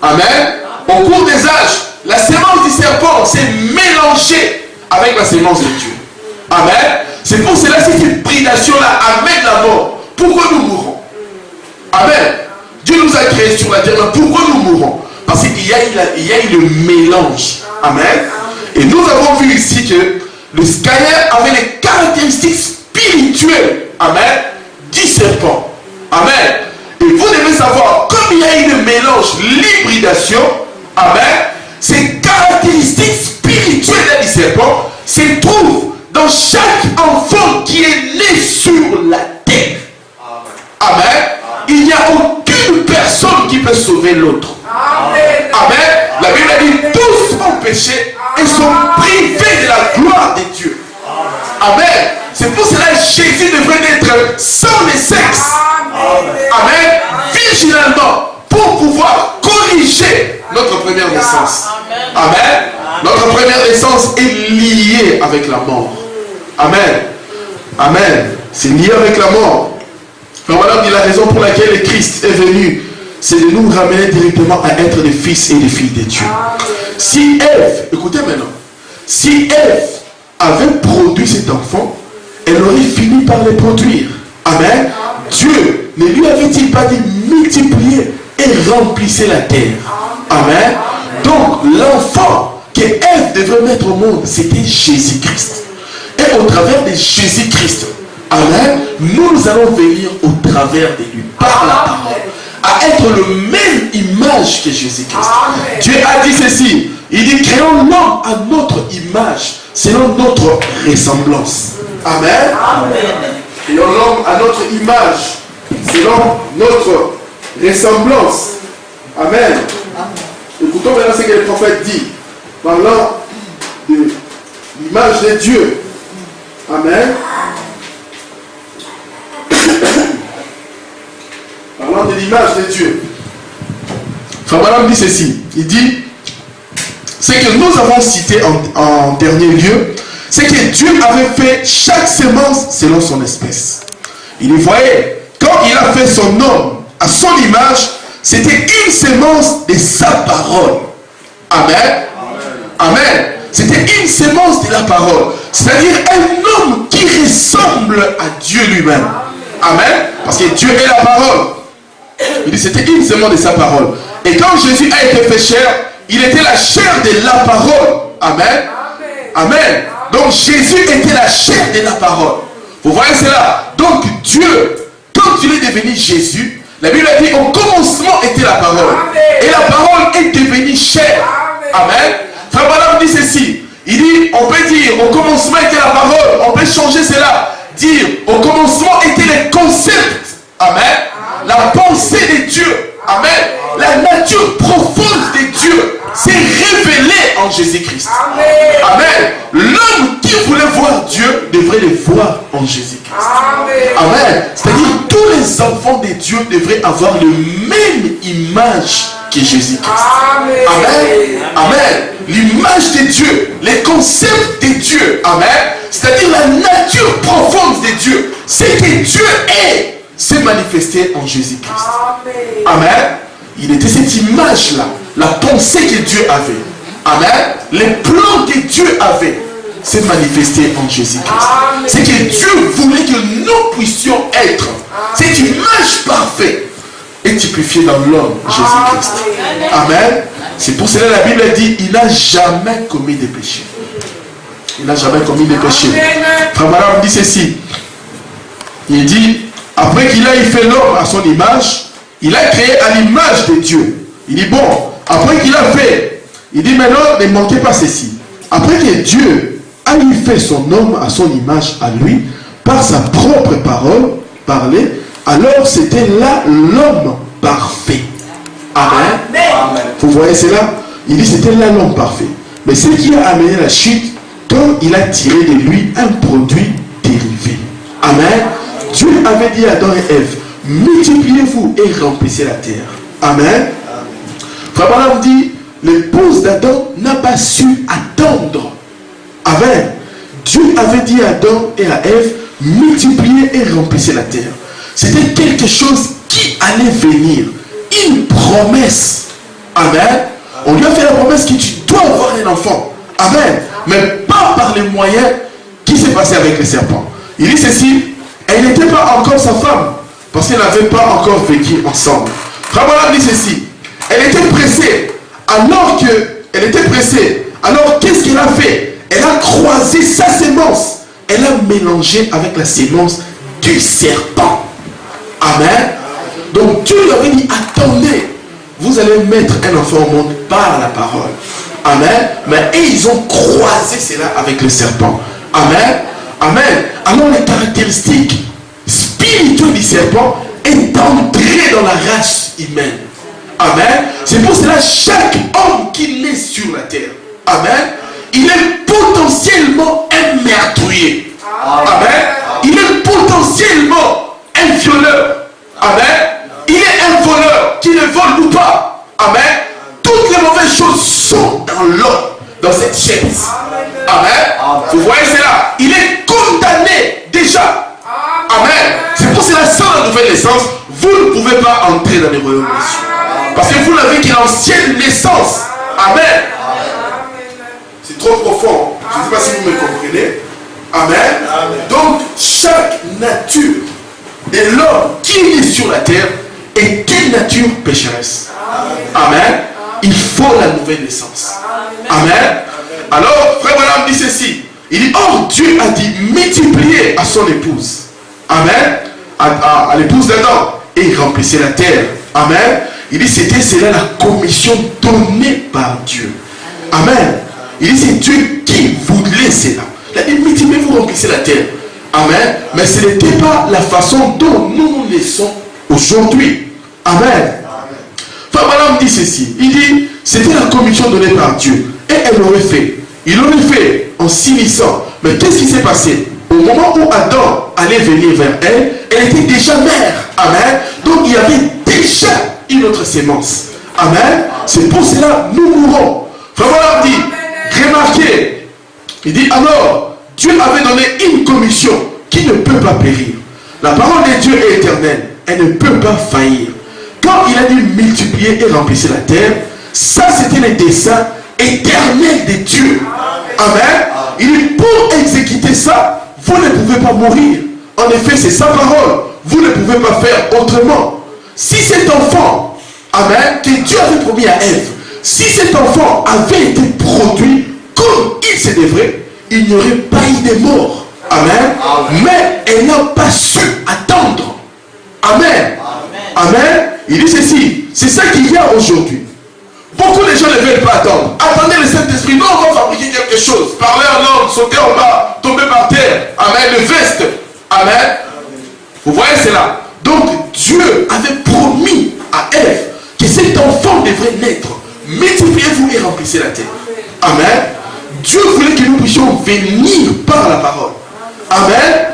Amen. Au cours des âges, la sémence du serpent s'est mélangée avec la sémence de Dieu. Amen. C'est pour cela que cette hybridation-là amène la mort. Pourquoi nous mourons? Amen. Dieu nous a créés sur la terre. Pourquoi nous mourons? Parce qu'il y a eu le mélange. Amen. Et nous avons vu ici que le Skyler avait les caractéristiques spirituelles. Amen. Du serpent. Amen. Et vous devez savoir, comme il y a eu le mélange, l'hybridation, amen, ces caractéristiques spirituelles du serpent se trouvent dans chaque enfant qui est né sur la terre. Amen. Il n'y a aucune personne qui peut sauver l'autre. Amen. La Bible dit, tous ont péché et sont privés de la gloire de Dieu. Amen. C'est pour cela que Jésus devrait être sans le sexe. Amen. Viginalement pour pouvoir connaître première naissance. Amen. Notre première naissance est liée avec la mort. Amen. Amen. C'est lié avec la mort. Voilà la raison pour laquelle le Christ est venu. C'est de nous ramener directement à être des fils et des filles de Dieu. Si Ève, écoutez maintenant, si Ève avait produit cet enfant, elle aurait fini par le produire. Amen. Dieu ne lui avait-il pas dit multiplier et remplissez la terre. Amen. Donc l'enfant que Ève devrait mettre au monde, c'était Jésus-Christ. Et au travers de Jésus-Christ, amen, nous allons venir au travers de lui, par la parole, à être le même image que Jésus-Christ. Dieu a dit ceci, il dit créons l'homme à notre image, selon notre ressemblance. Amen. Créons l'homme à notre image, selon notre ressemblance. Amen. Écoutons maintenant ce que le prophète dit, parlant de l'image de Dieu. Amen. Parlant de l'image de Dieu. Frère Branham dit ceci. Il dit, ce que nous avons cité en dernier lieu, c'est que Dieu avait fait chaque semence selon son espèce. Il dit, voyez, quand il a fait son homme à son image, c'était une semence de sa parole. Amen. Amen. C'était une semence de la parole. C'est-à-dire un homme qui ressemble à Dieu lui-même. Amen. Parce que Dieu est la parole. Il dit c'était une semence de sa parole. Et quand Jésus a été fait chair, il était la chair de la parole. Amen. Amen. Donc Jésus était la chair de la parole. Vous voyez cela? Donc Dieu, quand il est devenu Jésus, la Bible a dit au commencement était la parole. Et la parole est devenue chair. Amen. Frère Branham dit ceci. Il dit, on peut dire au commencement était la parole. On peut changer cela. Dire au commencement était le concept. Amen. La pensée de Dieu. Amen. La nature profonde de Dieu s'est révélée en Jésus-Christ. Amen. L'homme qui voulait voir Dieu devrait le voir en Jésus-Christ. Amen. C'est-à-dire tous les enfants de Dieu devraient avoir la même image que Jésus-Christ. Amen. Amen. L'image de Dieu, les concepts de Dieu. Amen. C'est-à-dire la nature profonde de Dieu. Ce que Dieu est, s'est manifesté en Jésus-Christ. Amen. Il était cette image-là, la pensée que Dieu avait. Amen. Les plans que Dieu avait s'est manifesté en Jésus-Christ. C'est que Dieu voulait que nous puissions être cette image parfaite et typifiée dans l'homme Jésus-Christ. Amen. C'est pour cela que la Bible dit il n'a jamais commis de péché. Il n'a jamais commis de péché. Frère Branham dit ceci. Il dit après qu'il a fait l'homme à son image, il a créé à l'image de Dieu. Il dit bon, après qu'il a fait, il dit maintenant ne manquez pas ceci. Après que Dieu a fait son homme à son image à lui, par sa propre parole, parler, alors c'était là l'homme parfait. Amen. Amen. Vous voyez cela? Il dit c'était là l'homme parfait. Mais ce qui a amené la chute, quand il a tiré de lui un produit dérivé. Amen. Dieu avait dit à Adam et Ève, multipliez-vous et remplissez la terre. Amen. Frère Branham dit, l'épouse d'Adam n'a pas su attendre. Amen. Dieu avait dit à Adam et à Ève, multipliez et remplissez la terre. C'était quelque chose qui allait venir. Une promesse. Amen. On lui a fait la promesse que tu dois avoir un enfant. Amen. Mais pas par les moyens qui s'est passé avec le serpent. Il dit ceci, elle n'était pas encore sa femme, parce qu'elle n'avait pas encore vécu ensemble. Frère Branham dit ceci, elle était pressée, alors qu'est-ce qu'elle a fait? Elle a croisé sa sémence, elle a mélangé avec la sémence du serpent. Amen. Donc Dieu lui avait dit, attendez, vous allez mettre un enfant au monde par la parole. Amen. Mais ils ont croisé cela avec le serpent. Amen. Amen. Alors les caractéristiques spirituelles du serpent est entrée dans la race humaine. Amen. C'est pour cela chaque homme qui naît sur la terre, amen, il est potentiellement un meurtrier. Amen. Il est potentiellement un violeur. Amen. Il est un voleur qui ne vole ou pas. Amen. Toutes les mauvaises choses chaise. Amen. Vous voyez cela? Il est condamné déjà. Amen. C'est pour cela, sans la nouvelle naissance, vous ne pouvez pas entrer dans les royaumes des cieux. Parce que vous n'avez que l'ancienne naissance. Amen. C'est trop profond. Je ne sais pas si vous me comprenez. Amen. Donc, chaque nature de l'homme qui est sur la terre est une nature pécheresse. Amen. Il faut la nouvelle naissance. Amen. Alors, frère Branham dit ceci. Il dit, or Dieu a dit, multiplier à son épouse. Amen. À l'épouse d'Adam. Et il remplissait la terre. Amen. Il dit, c'était cela la commission donnée par Dieu. Amen. Il dit, c'est Dieu qui voulait cela. Il a dit, multipliez, vous remplissez la terre. Amen. Mais ce n'était pas la façon dont nous nous laissons aujourd'hui. Amen. Frère Branham dit ceci. Il dit, c'était la commission donnée par Dieu. Et elle l'aurait fait. Il l'aurait fait en s'unissant. Mais qu'est-ce qui s'est passé? Au moment où Adam allait venir vers elle, elle était déjà mère. Amen. Donc il y avait déjà une autre sémence. Amen. C'est pour cela que nous mourrons. Frère Branham dit, remarquez, il dit alors, Dieu avait donné une commission qui ne peut pas périr. La parole de Dieu est éternelle. Elle ne peut pas faillir. Quand il a dit multiplier et remplir la terre, ça c'était le dessein éternel de Dieu. Amen. Il dit, pour exécuter ça, vous ne pouvez pas mourir. En effet, c'est sa parole. Vous ne pouvez pas faire autrement. Si cet enfant, amen, que Dieu avait promis à Ève, si cet enfant avait été produit comme il se devrait, il n'y aurait pas eu de mort. Amen. Mais elle n'a pas su attendre. Amen. Amen. Il dit ceci. C'est ça qu'il y a aujourd'hui. Beaucoup de gens ne veulent pas attendre. Attendez le Saint-Esprit. Non, on va fabriquer quelque chose. Parler en langue, sauter en bas, tomber par terre. Amen. Le veste. Amen. Vous voyez cela. Donc Dieu avait promis à Ève que cet enfant devrait naître. Multipliez-vous et remplissez la terre. Amen. Dieu voulait que nous puissions venir par la parole. Amen.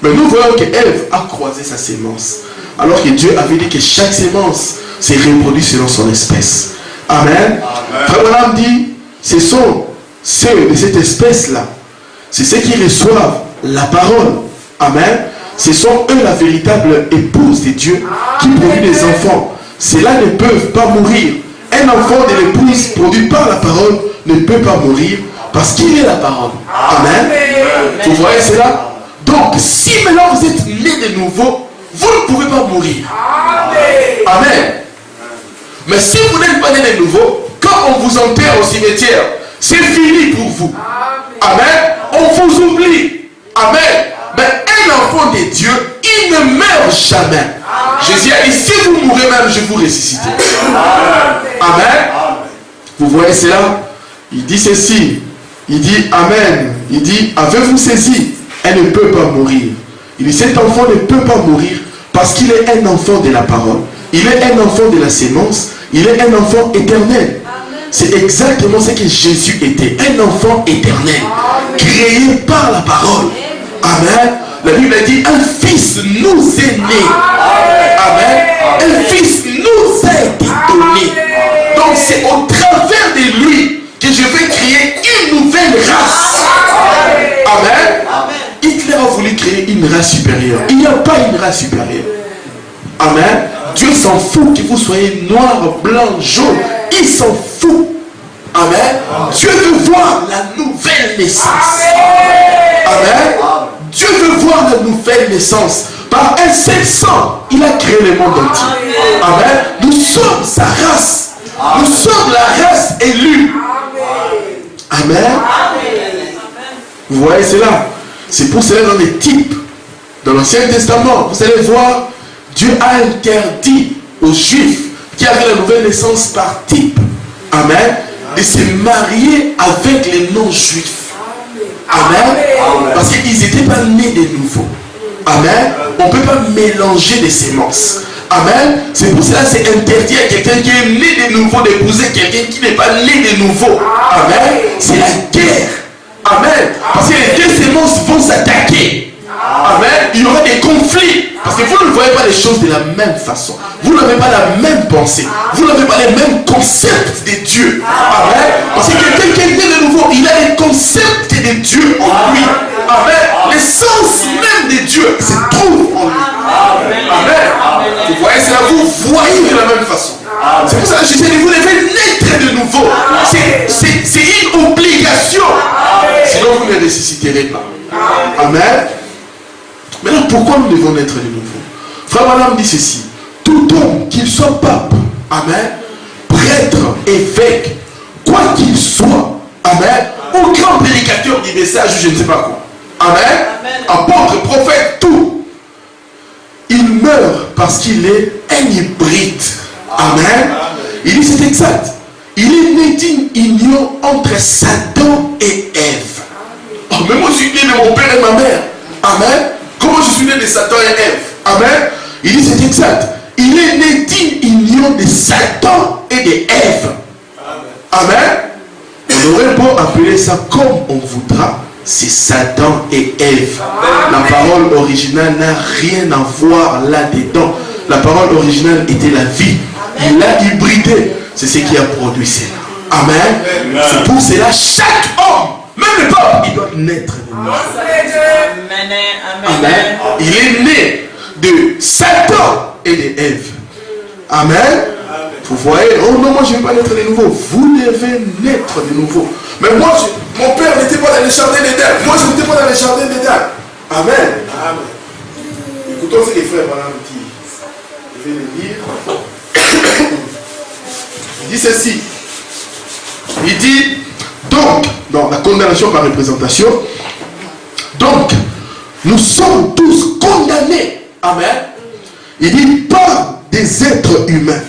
Mais nous voyons que Ève a croisé sa sémence. Alors que Dieu avait dit que chaque sémence s'est reproduite selon son espèce. Amen. Frère Branham dit, ce sont ceux de cette espèce-là. C'est ceux qui reçoivent la parole. Amen. Ce sont eux la véritable épouse de Dieu qui produit des enfants. Ceux-là ne peuvent pas mourir. Un enfant de l'épouse produit par la parole ne peut pas mourir parce qu'il est la parole. Amen. Vous voyez cela? Donc, si maintenant vous êtes né de nouveau, vous ne pouvez pas mourir. Amen. Mais si vous n'êtes pas né de nouveau, quand on vous enterre au cimetière, c'est fini pour vous. Amen. On vous oublie. Amen. Mais un enfant de Dieu, il ne meurt jamais. Jésus a dit, si vous mourrez même, je vous ressuscite. Amen. Vous voyez cela? Il dit ceci. Il dit, Amen. Il dit, avez-vous saisi? Elle ne peut pas mourir. Il dit, cet enfant ne peut pas mourir parce qu'il est un enfant de la parole. Il est un enfant de la sémence. Il est un enfant éternel. C'est exactement ce que Jésus était. Un enfant éternel. Créé par la parole. Amen. La Bible a dit, un fils nous est né. Amen. Un fils nous a été donné. Donc c'est au travers de lui que je vais créer une nouvelle race. Amen. Hitler a voulu créer une race supérieure. Il n'y a pas une race supérieure. Amen. Dieu s'en fout que vous soyez noir, blanc, jaune. Il s'en fout. Amen. Dieu veut voir la nouvelle naissance. Amen. Dieu veut voir la nouvelle naissance. Par un seul sang, il a créé le monde entier. Amen. Nous sommes sa race. Nous sommes la race élue. Amen. Vous voyez cela? C'est pour cela dans les types, dans l'Ancien Testament, vous allez voir, Dieu a interdit aux Juifs qui avaient la nouvelle naissance par type, amen, de se marier avec les non-Juifs. Amen. Parce qu'ils n'étaient pas nés de nouveau. Amen. On ne peut pas mélanger les sémences. Amen. C'est pour cela que c'est interdit à quelqu'un qui est né de nouveau d'épouser quelqu'un qui n'est pas né de nouveau. Amen. C'est la guerre. Amen. Parce que les deux sémences vont s'attaquer. Amen. Il y aura des conflits. Parce que vous ne voyez pas les choses de la même façon. Vous n'avez pas la même pensées. Vous n'avez pas les mêmes concepts de Dieu. Amen. Parce que quelqu'un qui est né de nouveau, il a les concepts de Dieu en lui. Amen. L'essence même de Dieu se trouve en lui. Amen. Vous voyez, c'est là, vous voyez de la même façon. C'est pour ça que je dis, vous devez naître de nouveau. C'est une obligation. Sinon, vous ne ressusciterez pas. Amen. Maintenant, pourquoi nous devons naître de nouveau? Frère Madame dit ceci. Tout homme, qu'il soit pape, amen, prêtre, évêque, quoi qu'il soit, amen, ou grand prédicateur du message, je ne sais pas quoi, amen, apôtre, prophète, tout, il meurt parce qu'il est un hybride. Amen. Il dit c'est exact. Il est né d'une union entre Satan et Ève. Oh, mais moi je suis né de mon père et ma mère. Amen. Comment je suis né de Satan et Ève? Amen. Il dit c'est exact. Il est né d'une union de Satan et de Ève. Amen. On aurait beau appeler ça comme on voudra. C'est Satan et Ève. La parole originale n'a rien à voir là-dedans. La parole originale était la vie. Il l'a hybridé. C'est ce qui a produit cela. Amen. C'est pour cela chaque homme, même le pape, il doit naître de nouveau. Amen. Il est né de Satan et de Ève. Amen. Vous voyez, oh non, moi je ne vais pas naître de nouveau. Vous devez naître de nouveau. Mais moi, mon père n'était pas dans le jardin d'Éden. Moi, je n'étais pas dans le jardin d'Éden. Amen. Écoutons ce que les frères Madame disent. Je vais le lire. Il dit ceci. Il dit, donc, dans la condamnation par représentation, donc, nous sommes tous condamnés. Amen. Il dit, par des êtres humains,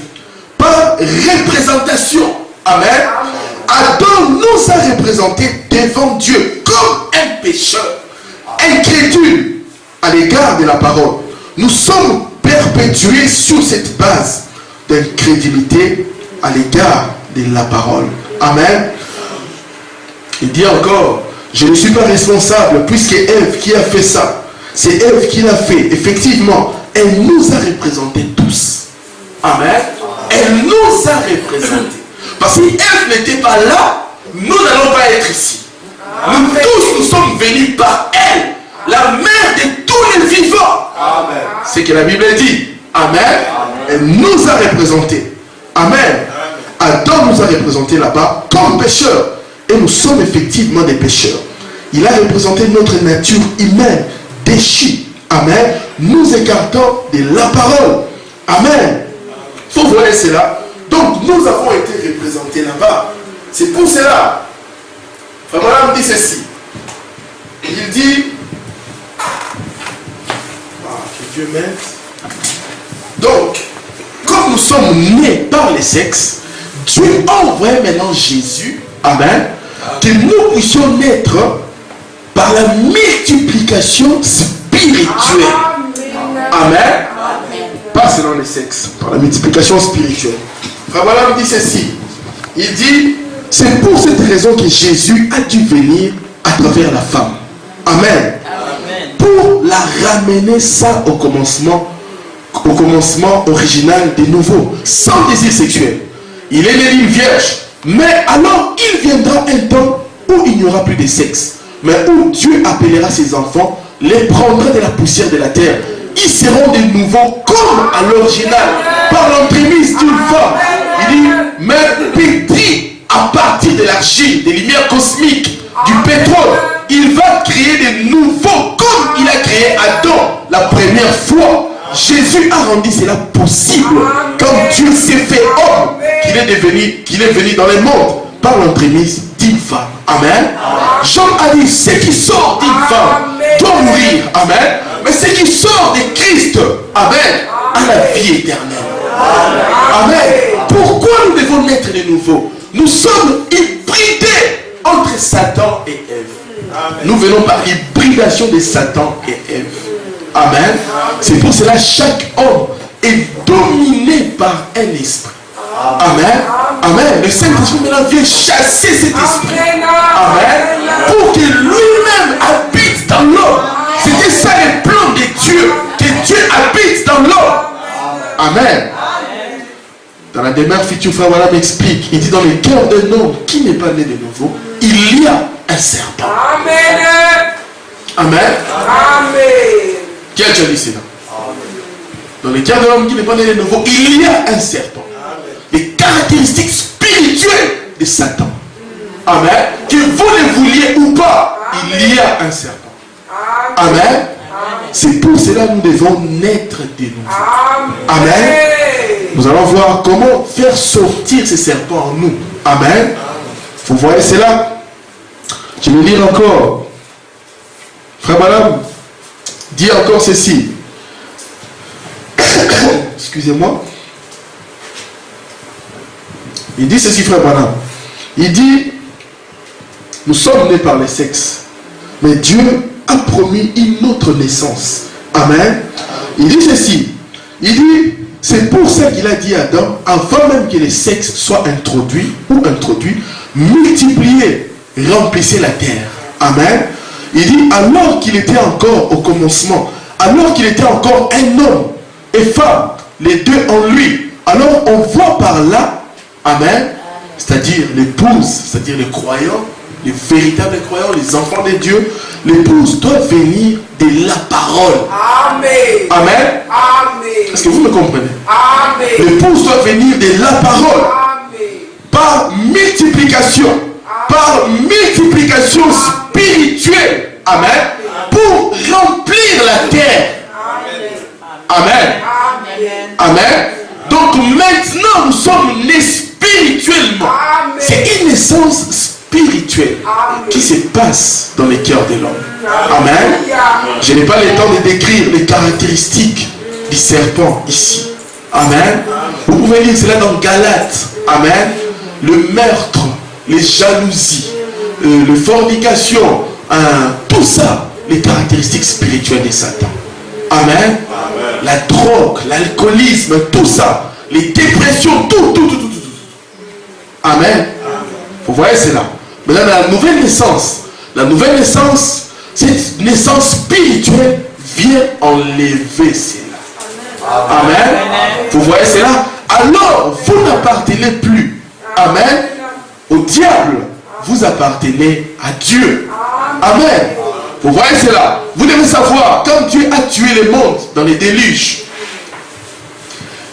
par représentation. Amen. Adam nous a représentés devant Dieu comme un pécheur, incrédule à l'égard de la parole. Nous sommes perpétués sur cette base d'incrédulité à l'égard de la parole. Amen. Il dit encore, je ne suis pas responsable puisque Ève qui a fait ça, c'est Ève qui l'a fait. Effectivement, elle nous a représentés tous. Amen. Elle nous a représentés. Parce que Ève n'était pas là, nous n'allons pas être ici. Nous tous, nous sommes venus par elle, la mère de tous les vivants. C'est ce que la Bible dit. Amen. Elle nous a représentés. Amen. Adam nous a représentés là-bas comme pécheurs. Et nous sommes effectivement des pécheurs. Il a représenté notre nature humaine déchue. Amen. Nous écartons de la parole. Amen. Il faut voir cela. Donc nous avons été représentés là-bas. C'est pour cela. Frère Madame dit ceci. Il dit, que Dieu m'aide. Donc, comme nous sommes nés par les sexes, Dieu a envoyé maintenant Jésus, amen, que nous puissions naître par la multiplication spirituelle. Amen. Pas selon les sexes, par la multiplication spirituelle. Frère Madame dit ceci. Il dit, c'est pour cette raison que Jésus a dû venir à travers la femme. Amen. Pour la ramener ça au commencement original de nouveau, sans désir sexuel. Il est né d'une vierge, mais alors il viendra un temps où il n'y aura plus de sexe, mais où Dieu appellera ses enfants, les prendra de la poussière de la terre. Ils seront de nouveau comme à l'original, par l'entremise d'une femme. Il dit, mais pétri à partir de l'argile, des lumières cosmiques, du pétrole, il va créer de nouveau comme il a créé Adam la première fois. Jésus a rendu cela possible, comme Dieu s'est fait homme, qu'il est venu dans le monde par l'entremise d'une femme. Amen. Jean a dit, ce qui sort d'une femme doit mourir. Amen. Mais ce qui sort de Christ, amen, a la vie éternelle. Amen. Pourquoi nous devons naître de nouveau? Nous sommes hybridés entre Satan et Ève. Nous venons par hybridation de Satan et Ève. Amen. C'est pour cela que chaque homme est dominé par un esprit. Amen. Amen. Le Saint-Esprit maintenant vient chasser cet esprit. Amen. Pour que lui-même habite dans l'homme. C'était ça le plan de Dieu. Que Dieu habite dans l'homme. Amen. dans la demeure future, frère Branham m'explique. Il dit dans le cœur d'un homme qui n'est pas né de nouveau, il y a un serpent. Amen. Amen. Amen. Qui a déjà dit cela? Dans le cœur d'un homme qui n'est pas né de nouveau, il y a un serpent. Les caractéristiques spirituelles de Satan. Amen. Que vous le vouliez ou pas, il y a un serpent. Amen. C'est pour cela que nous devons naître de nouveau. Amen. Nous allons voir comment faire sortir ces serpents en nous. Amen. Vous voyez cela? Je vais lire encore. Frère Branham dit encore ceci. Excusez-moi. Il dit ceci, frère Branham. Il dit, nous sommes nés par le sexe, mais Dieu a promis une autre naissance. Amen. Il dit ceci. Il dit, c'est pour ça qu'il a dit à Adam, avant même que le sexe soit introduit, multipliez, remplissez la terre. Amen. Il dit, alors qu'il était encore au commencement, alors qu'il était encore un homme et femme, les deux en lui, alors on voit par là, amen, c'est-à-dire l'épouse, c'est-à-dire les croyants, les véritables croyants, les enfants de Dieu, l'épouse doit venir de la parole. Amen. Amen. Amen. Est-ce que vous me comprenez? Amen. L'épouse doit venir de la parole. Amen. Par multiplication. Amen. Par multiplication spirituelle. Amen. Amen. Pour remplir la terre. Amen. Amen. Amen. Donc maintenant nous sommes nés spirituellement. C'est une naissance spirituelle qui se passe dans le cœur de l'homme. Amen. Je n'ai pas le temps de décrire les caractéristiques du serpent ici. Amen. Vous pouvez lire cela dans Galates. Amen. Le meurtre, les jalousies, la fornication, tout ça, les caractéristiques spirituelles de Satan. Amen. La drogue, l'alcoolisme, tout ça, les dépressions, tout. Amen. Vous voyez cela. Maintenant, la nouvelle naissance, cette naissance spirituelle vient enlever cela. Amen. Vous voyez cela. Alors, vous n'appartenez plus, amen, au diable. Vous appartenez à Dieu. Amen. Vous voyez cela. Vous devez savoir, quand Dieu a tué le monde dans les déluges,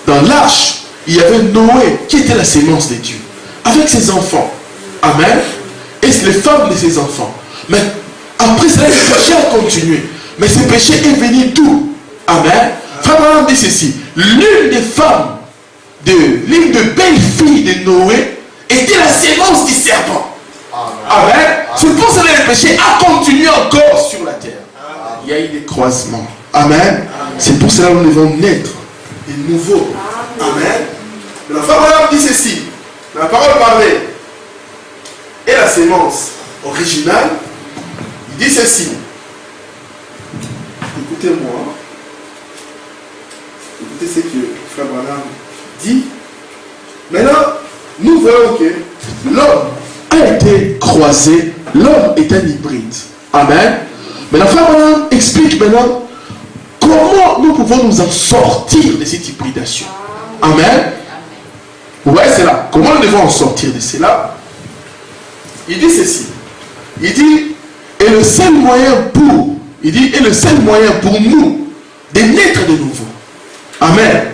dans l'arche, il y avait Noé qui était la sémence de Dieu, avec ses enfants. Amen. Et les femmes de ses enfants. Mais après cela, le péché a continué. Mais ce péché est venu d'où? Amen. Frère Branham dit ceci. L'une des belles filles de Noé était la sémence du serpent. Amen. C'est pour cela que le péché a continué encore sur la terre. Il y a eu des croisements. Amen. C'est pour cela que nous devons naître de nouveau. Amen. La frère Branham dit ceci. La parole parlée et la sémence originale, il dit ceci. Écoutez-moi. Écoutez ce que frère Branham dit. Maintenant, nous voyons que l'homme a été croisé, l'homme est un hybride. Amen. Mais la frère Branham explique maintenant comment nous pouvons nous en sortir de cette hybridation. Amen. Vous voyez cela. Comment nous devons en sortir de cela? Il dit ceci. Il dit, et le seul moyen pour nous de naître de nouveau. Amen.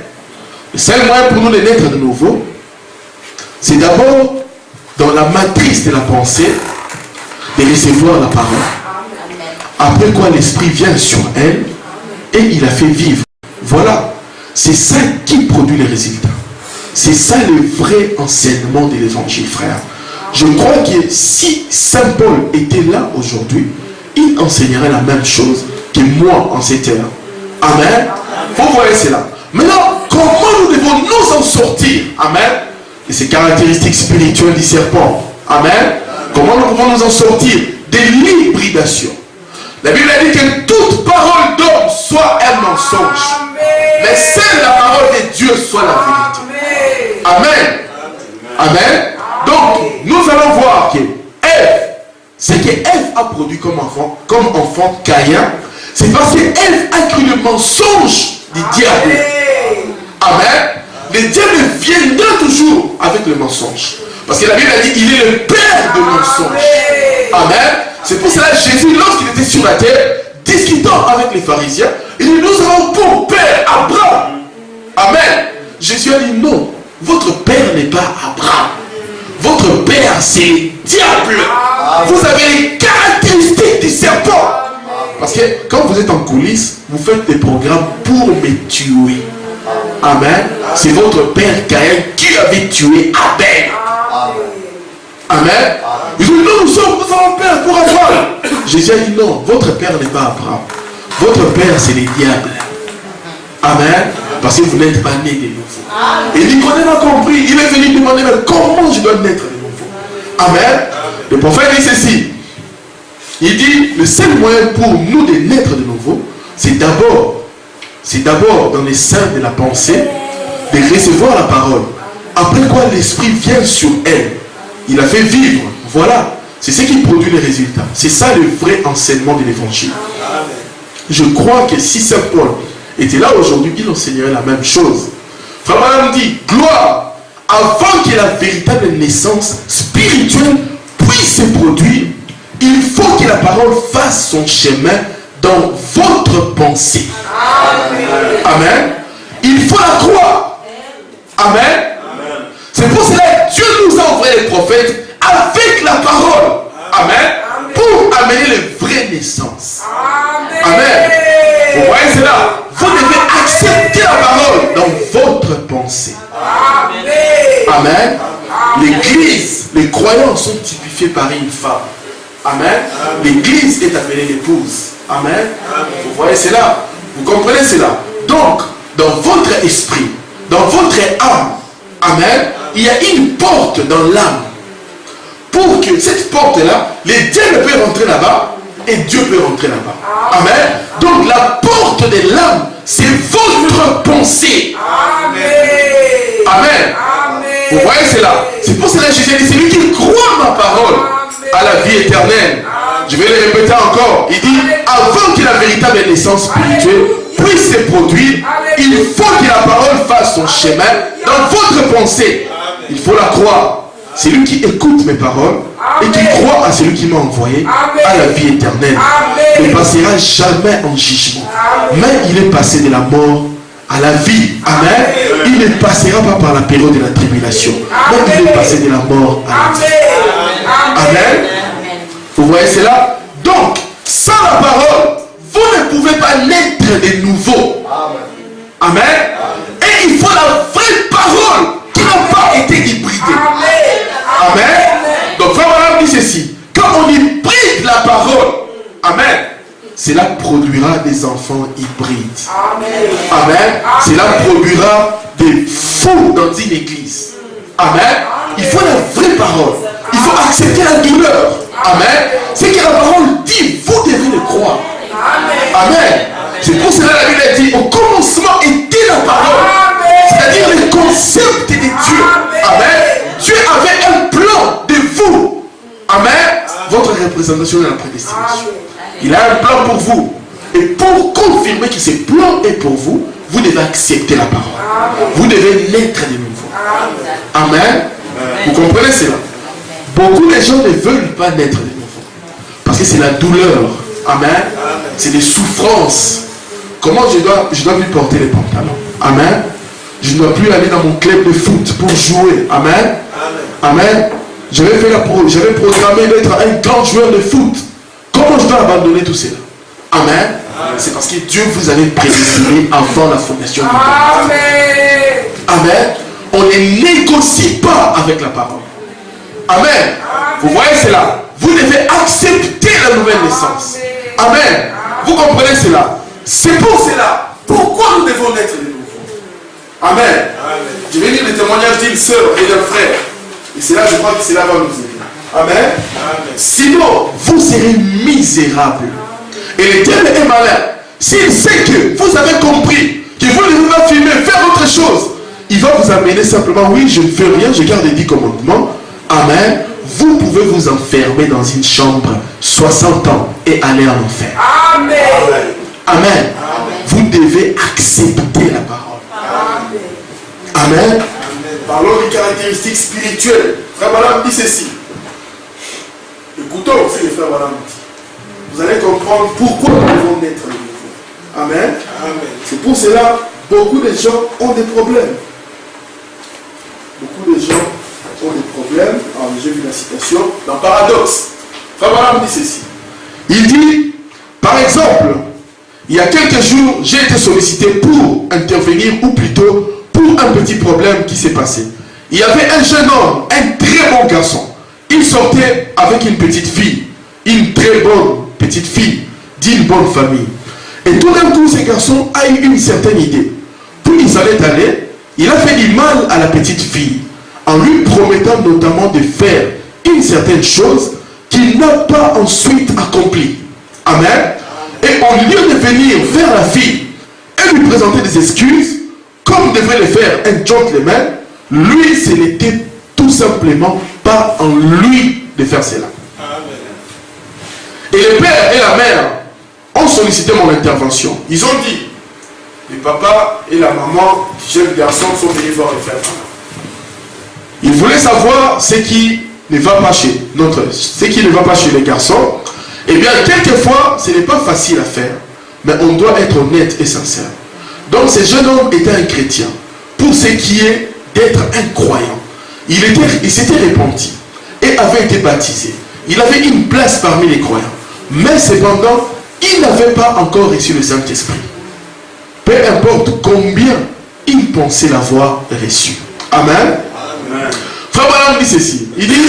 Le seul moyen pour nous de naître de nouveau, c'est d'abord dans la matrice de la pensée de recevoir la parole. Après quoi l'esprit vient sur elle et il a fait vivre. Voilà. C'est ça qui produit les résultats. C'est ça le vrai enseignement de l'évangile, frère. Je crois que si Saint Paul était là aujourd'hui, il enseignerait la même chose que moi en cette heure. Amen. Vous voyez cela. Maintenant, comment nous devons nous en sortir? Amen. Et ces caractéristiques spirituelles du serpent. Amen. Comment nous pouvons nous en sortir? De l'hybridation. La Bible a dit que toute parole d'homme soit un mensonge. Mais seule la parole de Dieu soit la vérité. Amen. Amen. Donc, nous allons voir que Ève, ce que Ève a produit comme enfant Caïn, c'est parce que Ève a cru le mensonge du diable. Amen. le diable viendra toujours avec le mensonge. Parce que la Bible a dit, il est le père de mensonges. Amen. C'est pour cela que Jésus, lorsqu'il était sur la terre, discutant avec les pharisiens, il dit, nous avons pour père Abraham. Amen. Jésus a dit, non, votre père n'est pas Abraham. Votre père, c'est le diable. Vous avez les caractéristiques du serpent. Parce que quand vous êtes en coulisses, vous faites des programmes pour me tuer. Amen. C'est votre père Caïn qui avait tué Abel. Amen. Ils ont dit, non, nous sommes un père pour Abraham. Jésus a dit, non, votre père n'est pas Abraham. Votre père, c'est le diable. Amen. Parce que vous n'êtes pas né de nouveau. Et Nicodème a compris. Il est venu demander, mais comment je dois naître de nouveau? Amen. Le prophète dit ceci. Il dit, le seul moyen pour nous de naître de nouveau, c'est d'abord dans les seins de la pensée, de recevoir la parole. Après quoi l'esprit vient sur elle. Il a fait vivre. Voilà. C'est ce qui produit les résultats. C'est ça le vrai enseignement de l'évangile. Je crois que si Saint Paul était là aujourd'hui, il enseignerait la même chose. Frère Madame dit, gloire, avant que la véritable naissance spirituelle puisse se produire, il faut que la parole fasse son chemin dans votre pensée. Amen. Il faut la croire. Amen. C'est pour cela que Dieu nous a envoyé les prophètes avec la parole. Amen. Pour amener les vraies naissances. Amen. Vous voyez cela? Vous devez accepter la parole dans votre pensée. Amen. L'église, les croyants sont typifiés par une femme. Amen. L'église est appelée l'épouse. Amen. Vous voyez cela? Vous comprenez cela? Donc, dans votre esprit, dans votre âme, amen, il y a une porte dans l'âme. Pour que cette porte-là, les dieux peuvent rentrer là-bas et Dieu peut rentrer là-bas. Amen. Donc la porte de l'âme, c'est votre pensée. Amen. Vous voyez cela? C'est pour cela que Jésus dit, c'est lui qui croit ma parole à la vie éternelle. Je vais le répéter encore. Il dit, avant que la véritable naissance spirituelle puisse se produire, il faut que la parole fasse son chemin dans votre pensée. Il faut la croire. C'est lui qui écoute mes paroles et qui croit à celui qui m'a envoyé à la vie éternelle. Il ne passera jamais en jugement. Mais il est passé de la mort à la vie. Amen. Il ne passera pas par la période de la tribulation. Mais il est passé de la mort à la vie. Amen. Vous voyez cela? Donc, sans la parole, vous ne pouvez pas naître de nouveau. Amen. Et il faut la vraie parole qui n'a pas été hybridée. Amen. Donc, frère Madame dit ceci. Quand on hybride la parole, amen, cela produira des enfants hybrides. Amen. Cela produira des fous dans une église. Amen. Il faut la vraie parole. Il faut accepter la douleur. Amen. C'est que la parole dit, vous devez le croire. Amen. C'est pour cela que la Bible dit, au commencement était la parole. C'est-à-dire le concept de Dieu. Amen. Dieu avait un plan de vous. Amen. Votre représentation est la prédestination. Il a un plan pour vous. Et pour confirmer que ce plan est pour vous, vous devez accepter la parole. Vous devez naître de nouveau. Amen. Vous comprenez cela? Beaucoup de gens ne veulent pas naître de nouveau. Parce que c'est la douleur. Amen. C'est des souffrances. Comment je dois plus porter les pantalons? Amen. Je ne dois plus aller dans mon club de foot pour jouer. Amen. Amen. J'avais programmé d'être un grand joueur de foot. Comment je dois abandonner tout cela? Amen. C'est parce que Dieu vous avait prédestiné avant la fondation du monde. Amen. On ne négocie pas avec la parole. Amen. Vous voyez cela? Vous devez accepter la nouvelle naissance. Amen. Vous comprenez cela? C'est pour cela. Pourquoi nous devons naître de nouveau? Amen. Je vais lire le témoignage d'une sœur et d'un frère. Et c'est là, je crois que cela va nous aider. Amen. Sinon, vous serez misérables. Et le diable est malin. S'il sait que vous avez compris que vous ne devez pas filmer, faire autre chose, il va vous amener simplement, oui, je ne fais rien, je garde les 10 commandements. Amen. Vous pouvez vous enfermer dans une chambre 60 ans et aller en enfer. Amen. Amen. Vous devez accepter la parole. Amen. Parlons des caractéristiques spirituelles. Frère Balaam dit ceci. Écoutons aussi les frères Balaam dit. Vous allez comprendre pourquoi nous devons naître de nouveau. Amen. C'est pour cela beaucoup de gens ont des problèmes. Beaucoup de gens ont des problèmes. Alors j'ai vu la citation dans Paradoxe. Frère Balaam dit ceci. Il dit, par exemple, il y a quelques jours, j'ai été sollicité pour intervenir, ou plutôt pour un petit problème qui s'est passé. Il y avait un jeune homme, un très bon garçon. Il sortait avec une petite fille, une très bonne petite fille, d'une bonne famille. Et tout d'un coup, ce garçon a eu une certaine idée. Puis ils allaient aller, il a fait du mal à la petite fille, en lui promettant notamment de faire une certaine chose qu'il n'a pas ensuite accomplie. Amen. Et au lieu de venir vers la fille et lui présenter des excuses, comme devrait le faire un gentleman, lui, ce n'était tout simplement pas en lui de faire cela. Amen. Et le père et la mère ont sollicité mon intervention. Ils ont dit, le papa et la maman du jeune garçon sont venus voir le frère. Ils voulaient savoir ce qui ne va pas chez les garçons. Eh bien, quelquefois, ce n'est pas facile à faire, mais on doit être honnête et sincère. Donc, ce jeune homme était un chrétien. Pour ce qui est d'être un croyant, il s'était repenti et avait été baptisé. Il avait une place parmi les croyants. Mais cependant, il n'avait pas encore reçu le Saint-Esprit. Peu importe combien il pensait l'avoir reçu. Amen. Amen. Frère Balaam dit ceci. Il dit,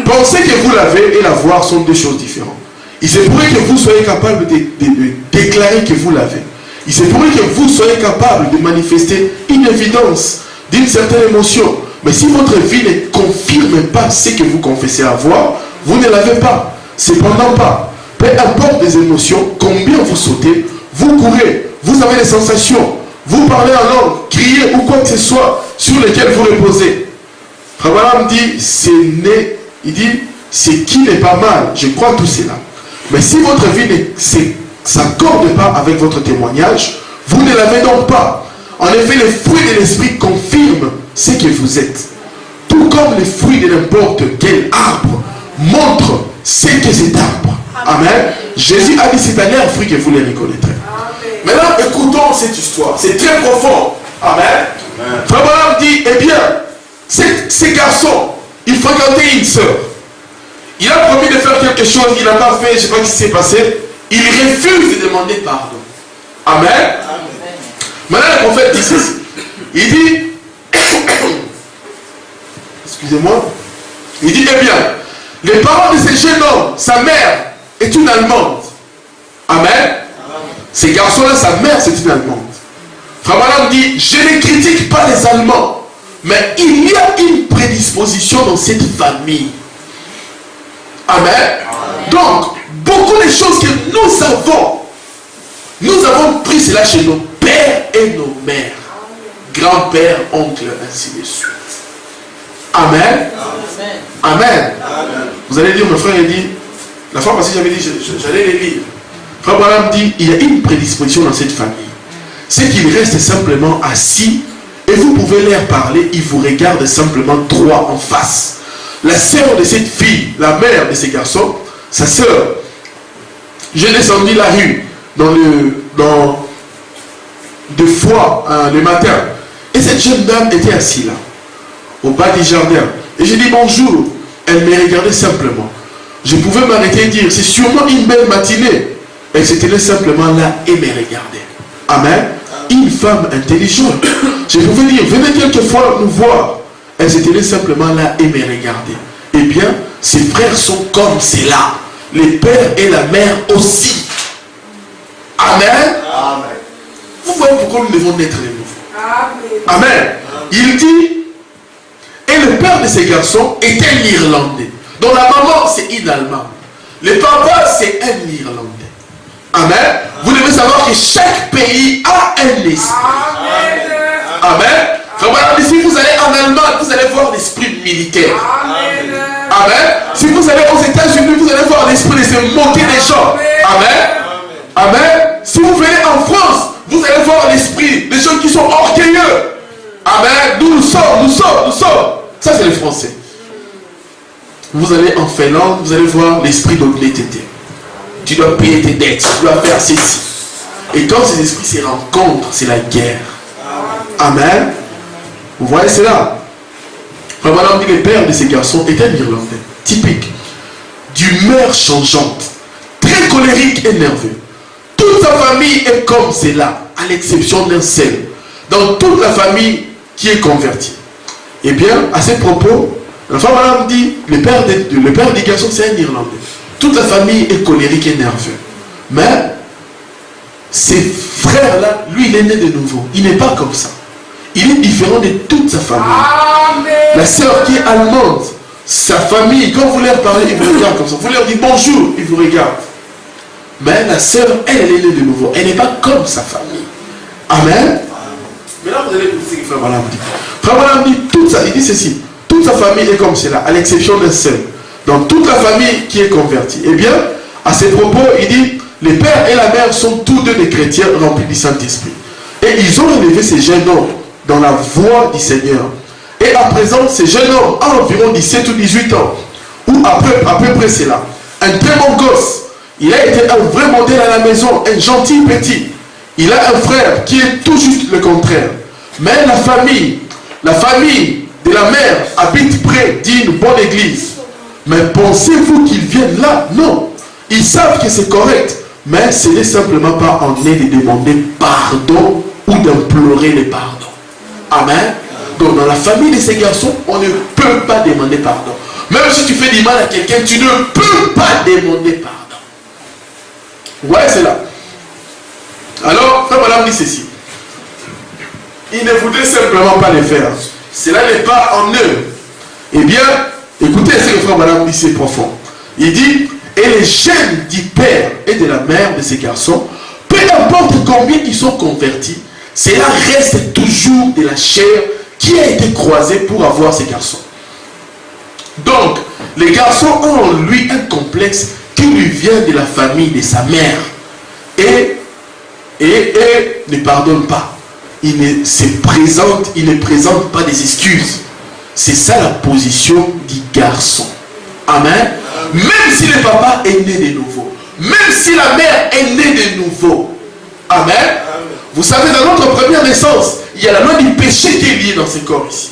penser que vous l'avez et l'avoir sont deux choses différentes. Il se pourrait que vous soyez capable de déclarer que vous l'avez. Il se pourrait que vous soyez capable de manifester une évidence d'une certaine émotion. Mais si votre vie ne confirme pas ce que vous confessez avoir, vous ne l'avez pas. Cependant pas. Peu importe les émotions, combien vous sautez, vous courez, vous avez des sensations, vous parlez en langue, criez ou quoi que ce soit sur lequel vous reposez. Frère Balaam dit, ce qui n'est pas mal, je crois tout cela. Mais si votre vie ne s'accorde pas avec votre témoignage, vous ne l'avez donc pas. En effet, les fruits de l'esprit confirment ce que vous êtes. Tout comme les fruits de n'importe quel arbre montrent ce que cet arbre. Amen. Jésus a dit, c'est à leur fruit que vous les reconnaîtrez. Amen. Maintenant, écoutons cette histoire. C'est très profond. Amen. Frère Balaam dit, eh bien, ces garçons, ils fréquentaient une sœur. Il a promis de faire quelque chose, il n'a pas fait, je ne sais pas ce qui s'est passé. Il refuse de demander pardon. Amen. Amen. Maintenant, le prophète dit ceci. Il dit, excusez-moi, il dit, eh bien, les parents de ce jeune homme, sa mère est une Allemande. Amen. Amen. Ces garçons-là, sa mère, c'est une Allemande. Frère Balaam dit, je ne critique pas les Allemands, mais il y a une prédisposition dans cette famille. Amen. Amen. Donc, beaucoup de choses que nous avons pris cela chez nos pères et nos mères, grands-pères, oncles, ainsi de suite. Amen. Amen. Amen. Amen. Vous allez dire, mon frère, il dit, la fois passée, j'avais dit, j'allais les lire. Frère Balaam dit, il y a une prédisposition dans cette famille. C'est qu'ils restent simplement assis et vous pouvez leur parler, ils vous regardent simplement droit en face. La sœur de cette fille, la mère de ces garçons, sa sœur, j'ai descendu la rue deux fois le matin. Et cette jeune dame était assise là, au bas du jardin. Et j'ai dit bonjour. Elle me regardait simplement. Je pouvais m'arrêter et dire, c'est sûrement une belle matinée. Elle se tenait simplement là et me regardait. Amen. Une femme intelligente. Je pouvais dire, venez quelquefois nous voir. Elle se tenait simplement là et me regardait. Eh bien, ses frères sont comme cela. Les pères et la mère aussi. Amen. Amen. Vous voyez pourquoi nous devons naître de nouveau. Amen. Amen. Il dit, et le père de ces garçons est un Irlandais. Donc la maman, c'est une Allemande. Le papa, c'est un Irlandais. Amen. Amen. Vous devez savoir que chaque pays a un esprit. Amen. Amen. Amen. Si vous allez en Allemagne, vous allez voir l'esprit militaire. Amen. Amen. Si vous allez aux États-Unis, vous allez voir l'esprit de se moquer des gens. Amen. Amen. Si vous venez en France, vous allez voir l'esprit des gens qui sont orgueilleux. Amen. Nous sommes. Ça, c'est le français. Vous allez en Finlande, vous allez voir l'esprit d'honnêteté. Tu dois payer tes dettes, tu dois faire ceci. Et quand ces esprits se rencontrent, c'est la guerre. Amen. Vous voyez cela? Madame dit, le père de ces garçons était un Irlandais, typique, d'humeur changeante, très colérique et nerveux. Toute sa famille est comme cela, à l'exception d'un seul. Dans toute la famille qui est convertie. Eh bien, à ces propos, la femme madame dit, le père des garçons, c'est un Irlandais. Toute la famille est colérique et nerveux. Mais, ces frères-là, lui, il est né de nouveau. Il n'est pas comme ça. Il est différent de toute sa famille. Amen. La sœur qui est allemande, sa famille, quand vous leur parlez, ils vous regardent comme ça. Vous leur dites bonjour, ils vous regardent. Mais la sœur, elle est née de nouveau. Elle n'est pas comme sa famille. Amen. Maintenant, vous allez écouter ce que Frère Branham dit. Frère Branham dit, il dit ceci. Toute sa famille est comme cela, à l'exception d'un seul. Dans toute la famille qui est convertie. Eh bien, à ces propos, il dit, les pères et la mère sont tous deux des chrétiens remplis du Saint-Esprit. Et ils ont élevé ces jeunes hommes dans la voie du Seigneur. Et à présent, ces jeunes hommes ont environ 17 ou 18 ans. Ou à peu près cela. Un très bon gosse. Il a été un vrai modèle à la maison, un gentil petit. Il a un frère qui est tout juste le contraire. Mais la famille de la mère habite près d'une bonne église. Mais pensez-vous qu'ils viennent là? Non. Ils savent que c'est correct. Mais ce n'est simplement pas en train de demander pardon ou d'implorer le pardon. Amen. Donc dans la famille de ces garçons, on ne peut pas demander pardon. Même si tu fais du mal à quelqu'un, tu ne peux pas demander pardon. Ouais, c'est là. Alors, Frère Branham dit ceci. Ils ne voudraient simplement pas le faire. Cela n'est pas en eux. Eh bien, écoutez ce que Frère Branham dit, c'est profond. Il dit, et les gènes du père et de la mère de ces garçons, peu importe combien ils sont convertis, cela reste toujours de la chair qui a été croisée pour avoir ces garçons. Donc, les garçons ont en lui un complexe qui lui vient de la famille de sa mère. Et ne pardonne pas. Il ne présente pas des excuses. C'est ça la position du garçon. Amen. Même si le papa est né de nouveau. Même si la mère est née de nouveau. Amen. Vous savez, dans notre première naissance, il y a la loi du péché qui est liée dans ce corps ici.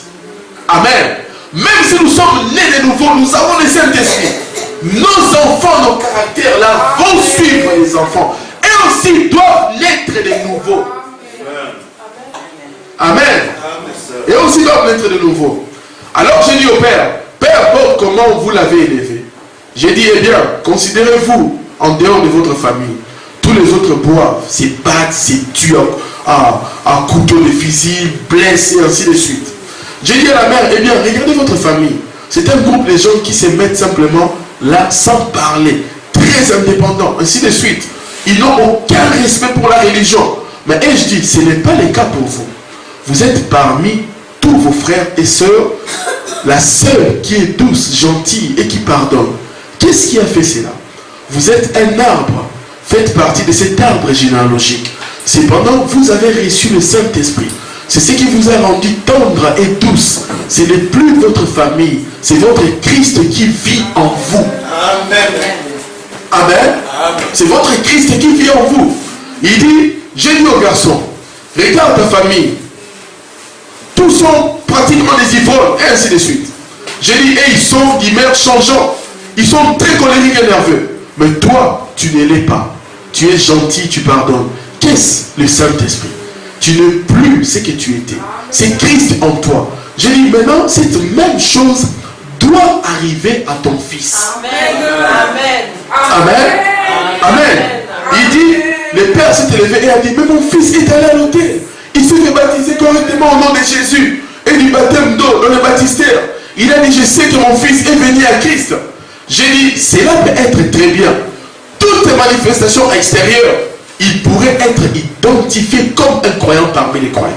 Amen. Même si nous sommes nés de nouveau, nous avons le Saint-Esprit. Nos enfants, nos caractères là vont suivre les enfants. Et aussi doivent naître de nouveau. Amen. Et aussi doivent naître de nouveau. Alors j'ai dit au Père, peu importe comment vous l'avez élevé. J'ai dit, eh bien, considérez-vous en dehors de votre famille. Tous les autres boivent, se battent, se tuent à couteau de fusil, blessent et ainsi de suite. J'ai dit à la mère, eh bien, regardez votre famille. C'est un groupe de gens qui se mettent simplement là sans parler, très indépendants, ainsi de suite. Ils n'ont aucun respect pour la religion. Mais et je dis, ce n'est pas le cas pour vous. Vous êtes parmi tous vos frères et sœurs, la seule qui est douce, gentille et qui pardonne. Qu'est-ce qui a fait cela? Vous êtes un arbre. Faites partie de cet arbre généalogique. Cependant, vous avez reçu le Saint-Esprit. C'est ce qui vous a rendu tendre et douce. Ce n'est plus votre famille, c'est votre Christ qui vit en vous. Amen. Amen. C'est votre Christ qui vit en vous. Il dit, j'ai dit aux garçons, regarde ta famille. Tous sont pratiquement des ivrognes, et ainsi de suite. J'ai dit, et ils sont d'humeur changeante. Ils sont très colériques et nerveux. Mais toi, tu ne l'es pas. Tu es gentil, tu pardonnes. Qu'est-ce le Saint-Esprit? Tu n'es plus ce que tu étais. C'est Christ en toi. J'ai dit, maintenant, cette même chose doit arriver à ton fils. Amen. Amen. Amen. Il dit, le Père s'est élevé et a dit, mais mon fils est allé à l'autel. Il s'est fait baptiser correctement au nom de Jésus et du baptême d'eau dans le baptistère. Il a dit, je sais que mon fils est venu à Christ. J'ai dit, cela peut être très bien. Toutes ces manifestations extérieures, il pourrait être identifié comme un croyant parmi les croyants.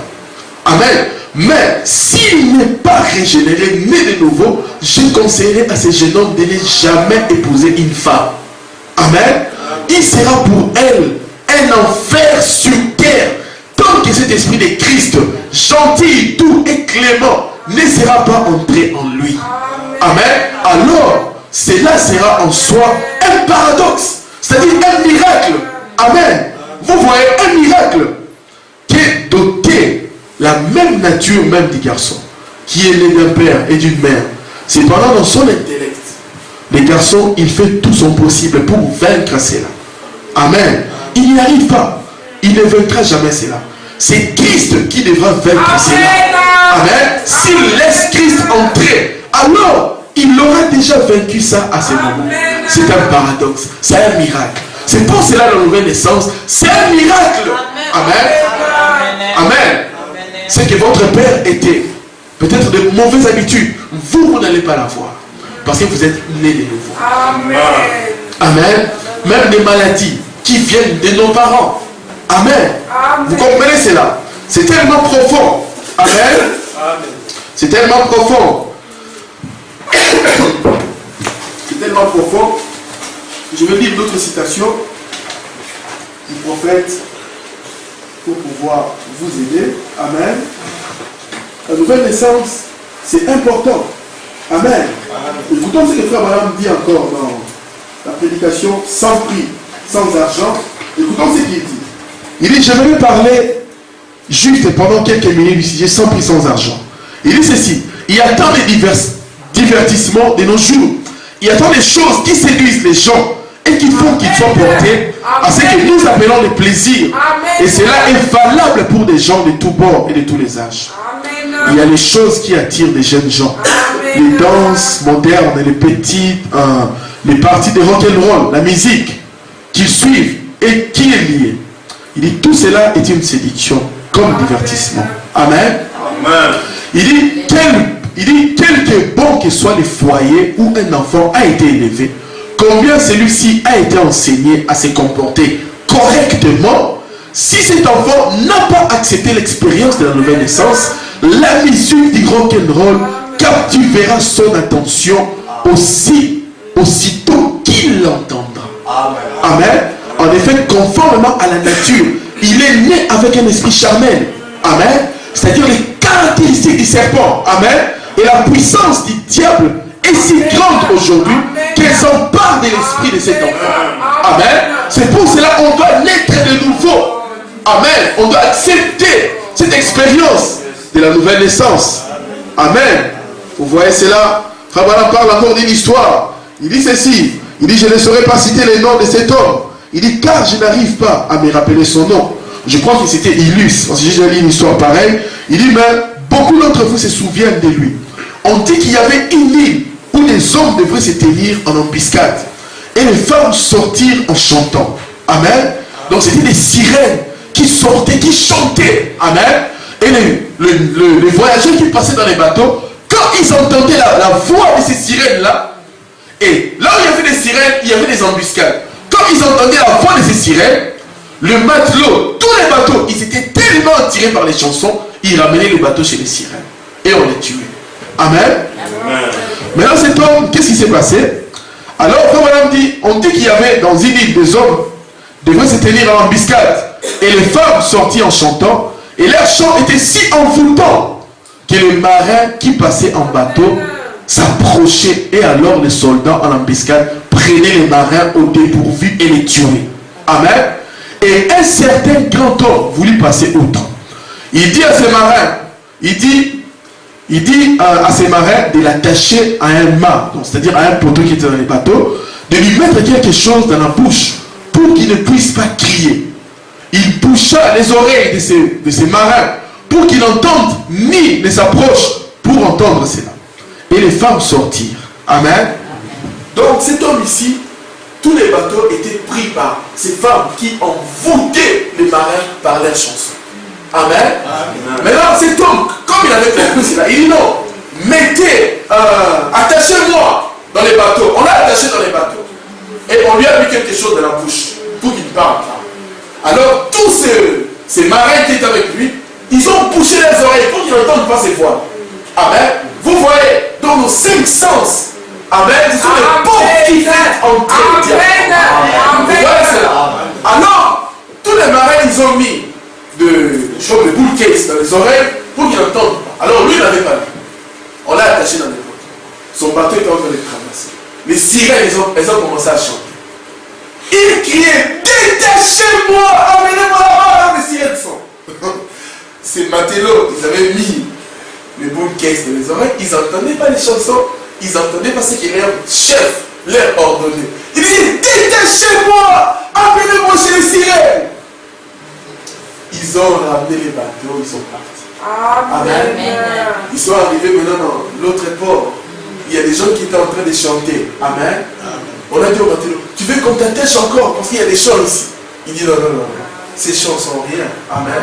Amen. Mais s'il n'est pas régénéré, né de nouveau, je conseillerais à ces jeunes hommes de ne jamais épouser une femme. Amen. Il sera pour elle un enfer sur terre. Tant tant que cet esprit de Christ, gentil, doux et clément, ne sera pas entré en lui. Amen. Alors, cela sera en soi un paradoxe, c'est-à-dire un miracle. Amen. Vous voyez un miracle qui est doté la même nature même du garçon, qui est né d'un père et d'une mère. Cependant, dans son intellect, le garçon, il fait tout son possible pour vaincre cela. Amen. Il n'y arrive pas. Il ne vaincra jamais cela. C'est Christ qui devra vaincre cela. Amen. S'il laisse Christ entrer, alors il aura déjà vaincu ça à ce moment. C'est un paradoxe. C'est un miracle. C'est pour cela la nouvelle naissance. C'est un miracle. Amen. Amen. C'est que votre père était peut-être de mauvaises habitudes. Vous n'allez pas l'avoir. Parce que vous êtes né de nouveau. Amen. Amen. Même des maladies qui viennent de nos parents. Amen. Vous comprenez cela? C'est tellement profond. Amen. C'est tellement profond. C'est tellement profond. Je vais lire d'autres citations du prophète pour pouvoir vous aider. Amen. La nouvelle naissance, c'est important. Amen. Écoutons ce que frère Madame dit encore dans la prédication sans prix, sans argent. Écoutons ce qu'il dit. Il dit, je vais parler juste pendant quelques minutes du sujet sans prix, sans argent. Il dit ceci, il y a tant de divertissements de nos jours. Il y a tant de choses qui séduisent les gens et qui font qu'ils soient portés à ce que nous appelons le plaisir. Et cela est valable pour des gens de tous bords et de tous les âges. Il y a les choses qui attirent les jeunes gens. Les danses modernes, les petites, les parties de rock'n'roll, la musique qu'ils suivent et qui est liée. Il dit tout cela est une séduction comme divertissement. Amen. Amen. Il dit quelque bon que soit le foyer où un enfant a été élevé, combien celui-ci a été enseigné à se comporter correctement, si cet enfant n'a pas accepté l'expérience de la nouvelle naissance, la musique du rock'n'roll captivera son attention aussitôt qu'il l'entendra. Amen. En effet, conformément à la nature, il est né avec un esprit charnel. Amen. C'est-à-dire les caractéristiques du serpent. Amen. Et la puissance du diable est si grande aujourd'hui qu'elle s'empare de l'esprit de cet enfant. Amen. C'est pour cela qu'on doit naître de nouveau. Amen. On doit accepter cette expérience de la nouvelle naissance. Amen. Vous voyez cela. Rabbanah parle encore d'une histoire. Il dit ceci. Il dit, je ne saurais pas citer les noms de cet homme. Il dit, car je n'arrive pas à me rappeler son nom. Je crois que c'était illustre. Parce que j'ai lu une histoire pareille. Il dit, mais beaucoup d'entre vous se souviennent de lui. On dit qu'il y avait une île où les hommes devraient se tenir en embuscade. Et les femmes sortirent en chantant. Amen. Donc c'était des sirènes qui sortaient, qui chantaient. Amen. Et les voyageurs qui passaient dans les bateaux, quand ils entendaient la voix de ces sirènes-là, et là où il y avait des sirènes, il y avait des embuscades. Quand ils entendaient la voix de ces sirènes, le matelot, tous les bateaux, ils étaient tellement attirés par les chansons, ils ramenaient les bateaux chez les sirènes. Et on les tuait. Amen. Amen. Maintenant cet homme, qu'est-ce qui s'est passé? Alors, comme madame dit, on dit qu'il y avait dans une île des hommes devaient se tenir en embuscade. Et les femmes sorties en chantant, et leur chant était si envoûtant que les marins qui passaient en bateau s'approchaient, et alors les soldats en embuscade prenaient les marins au dépourvu et les tuaient. Amen. Et un certain grand homme voulut passer outre. Il dit à ses marins, il dit à ses marins de l'attacher à un mât, c'est-à-dire à un poteau qui était dans les bateaux, de lui mettre quelque chose dans la bouche pour qu'il ne puisse pas crier. Il boucha les oreilles de ces marins pour qu'ils n'entendent ni ne s'approchent pour entendre cela. Et les femmes sortirent. Amen. Donc cet homme ici, tous les bateaux étaient pris par ces femmes qui envoûtaient les marins par leurs chansons. Amen. Amen. Maintenant cet homme, comme il avait compris cela, il dit non, mettez, attachez-moi dans les bateaux. On l'a attaché dans les bateaux. Et on lui a mis quelque chose dans la bouche pour qu'il parle. Alors tous ces marins qui étaient avec lui, ils ont bouché les oreilles pour qu'ils n'entendent pas ses voix. Amen. Vous voyez, dans nos 5 sens, amen, ce sont les portes qui font entrer le diable. Vous voyez cela. Alors, tous les marins, ils ont mis chopent le boule case dans les oreilles pour qu'il n'entende pas. Alors lui, il n'avait pas vu. On l'a attaché dans les poteaux. Son bateau était en train d'être ramassé. Les sirènes, elles ont commencé à chanter. Il criait, détachez-moi, amenez-moi là-bas, les sirènes sont. Ces matelots, ils avaient mis les boules caisses dans les oreilles, ils n'entendaient pas les chansons, ils n'entendaient pas ce que leur chef leur ordonnait. Il dit, détachez-moi, amenez-moi chez les sirènes. Ils ont ramené les bateaux, ils sont partis. Amen. Ils sont arrivés maintenant dans l'autre port. Il y a des gens qui étaient en train de chanter. Amen. On a dit au matelot, tu veux qu'on t'attache encore parce qu'il y a des chants ici. Il dit non, non, non. Ces chants sont rien. Amen.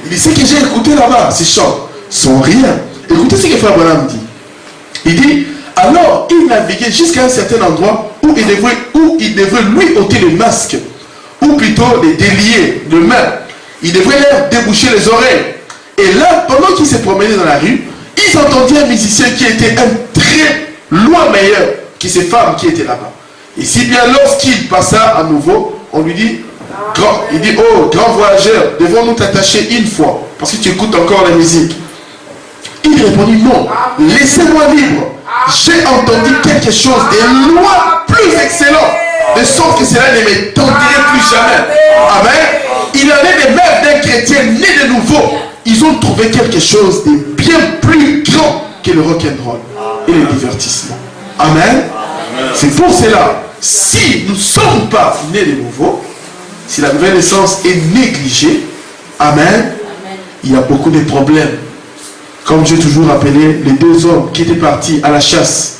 Il dit, ce que j'ai écouté là-bas, ces chants sont rien. Écoutez ce que Frère Branham dit. Il dit, alors il naviguait jusqu'à un certain endroit où il devrait lui ôter le masque, ou plutôt les délier de main. Il devrait leur déboucher les oreilles. Et là, pendant qu'ils se promenaient dans la rue, ils entendaient un musicien qui était un très loin meilleur que ces femmes qui étaient là-bas. Et si bien lorsqu'il passa à nouveau, on lui dit, il dit, oh, grand voyageur, devons-nous t'attacher une fois, parce que tu écoutes encore la musique. Il répondit, non, laissez-moi libre. J'ai entendu quelque chose de loin plus excellent, de sorte que cela ne m'étonnerait plus jamais. Amen. Il en est de même d'un chrétien né de nouveau. Ils ont trouvé quelque chose de bien plus grand que le rock'n'roll et le divertissement. Amen. C'est pour cela, si nous ne sommes pas nés de nouveau, si la nouvelle naissance est négligée, amen, il y a beaucoup de problèmes. Comme j'ai toujours appelé les deux hommes qui étaient partis à la chasse,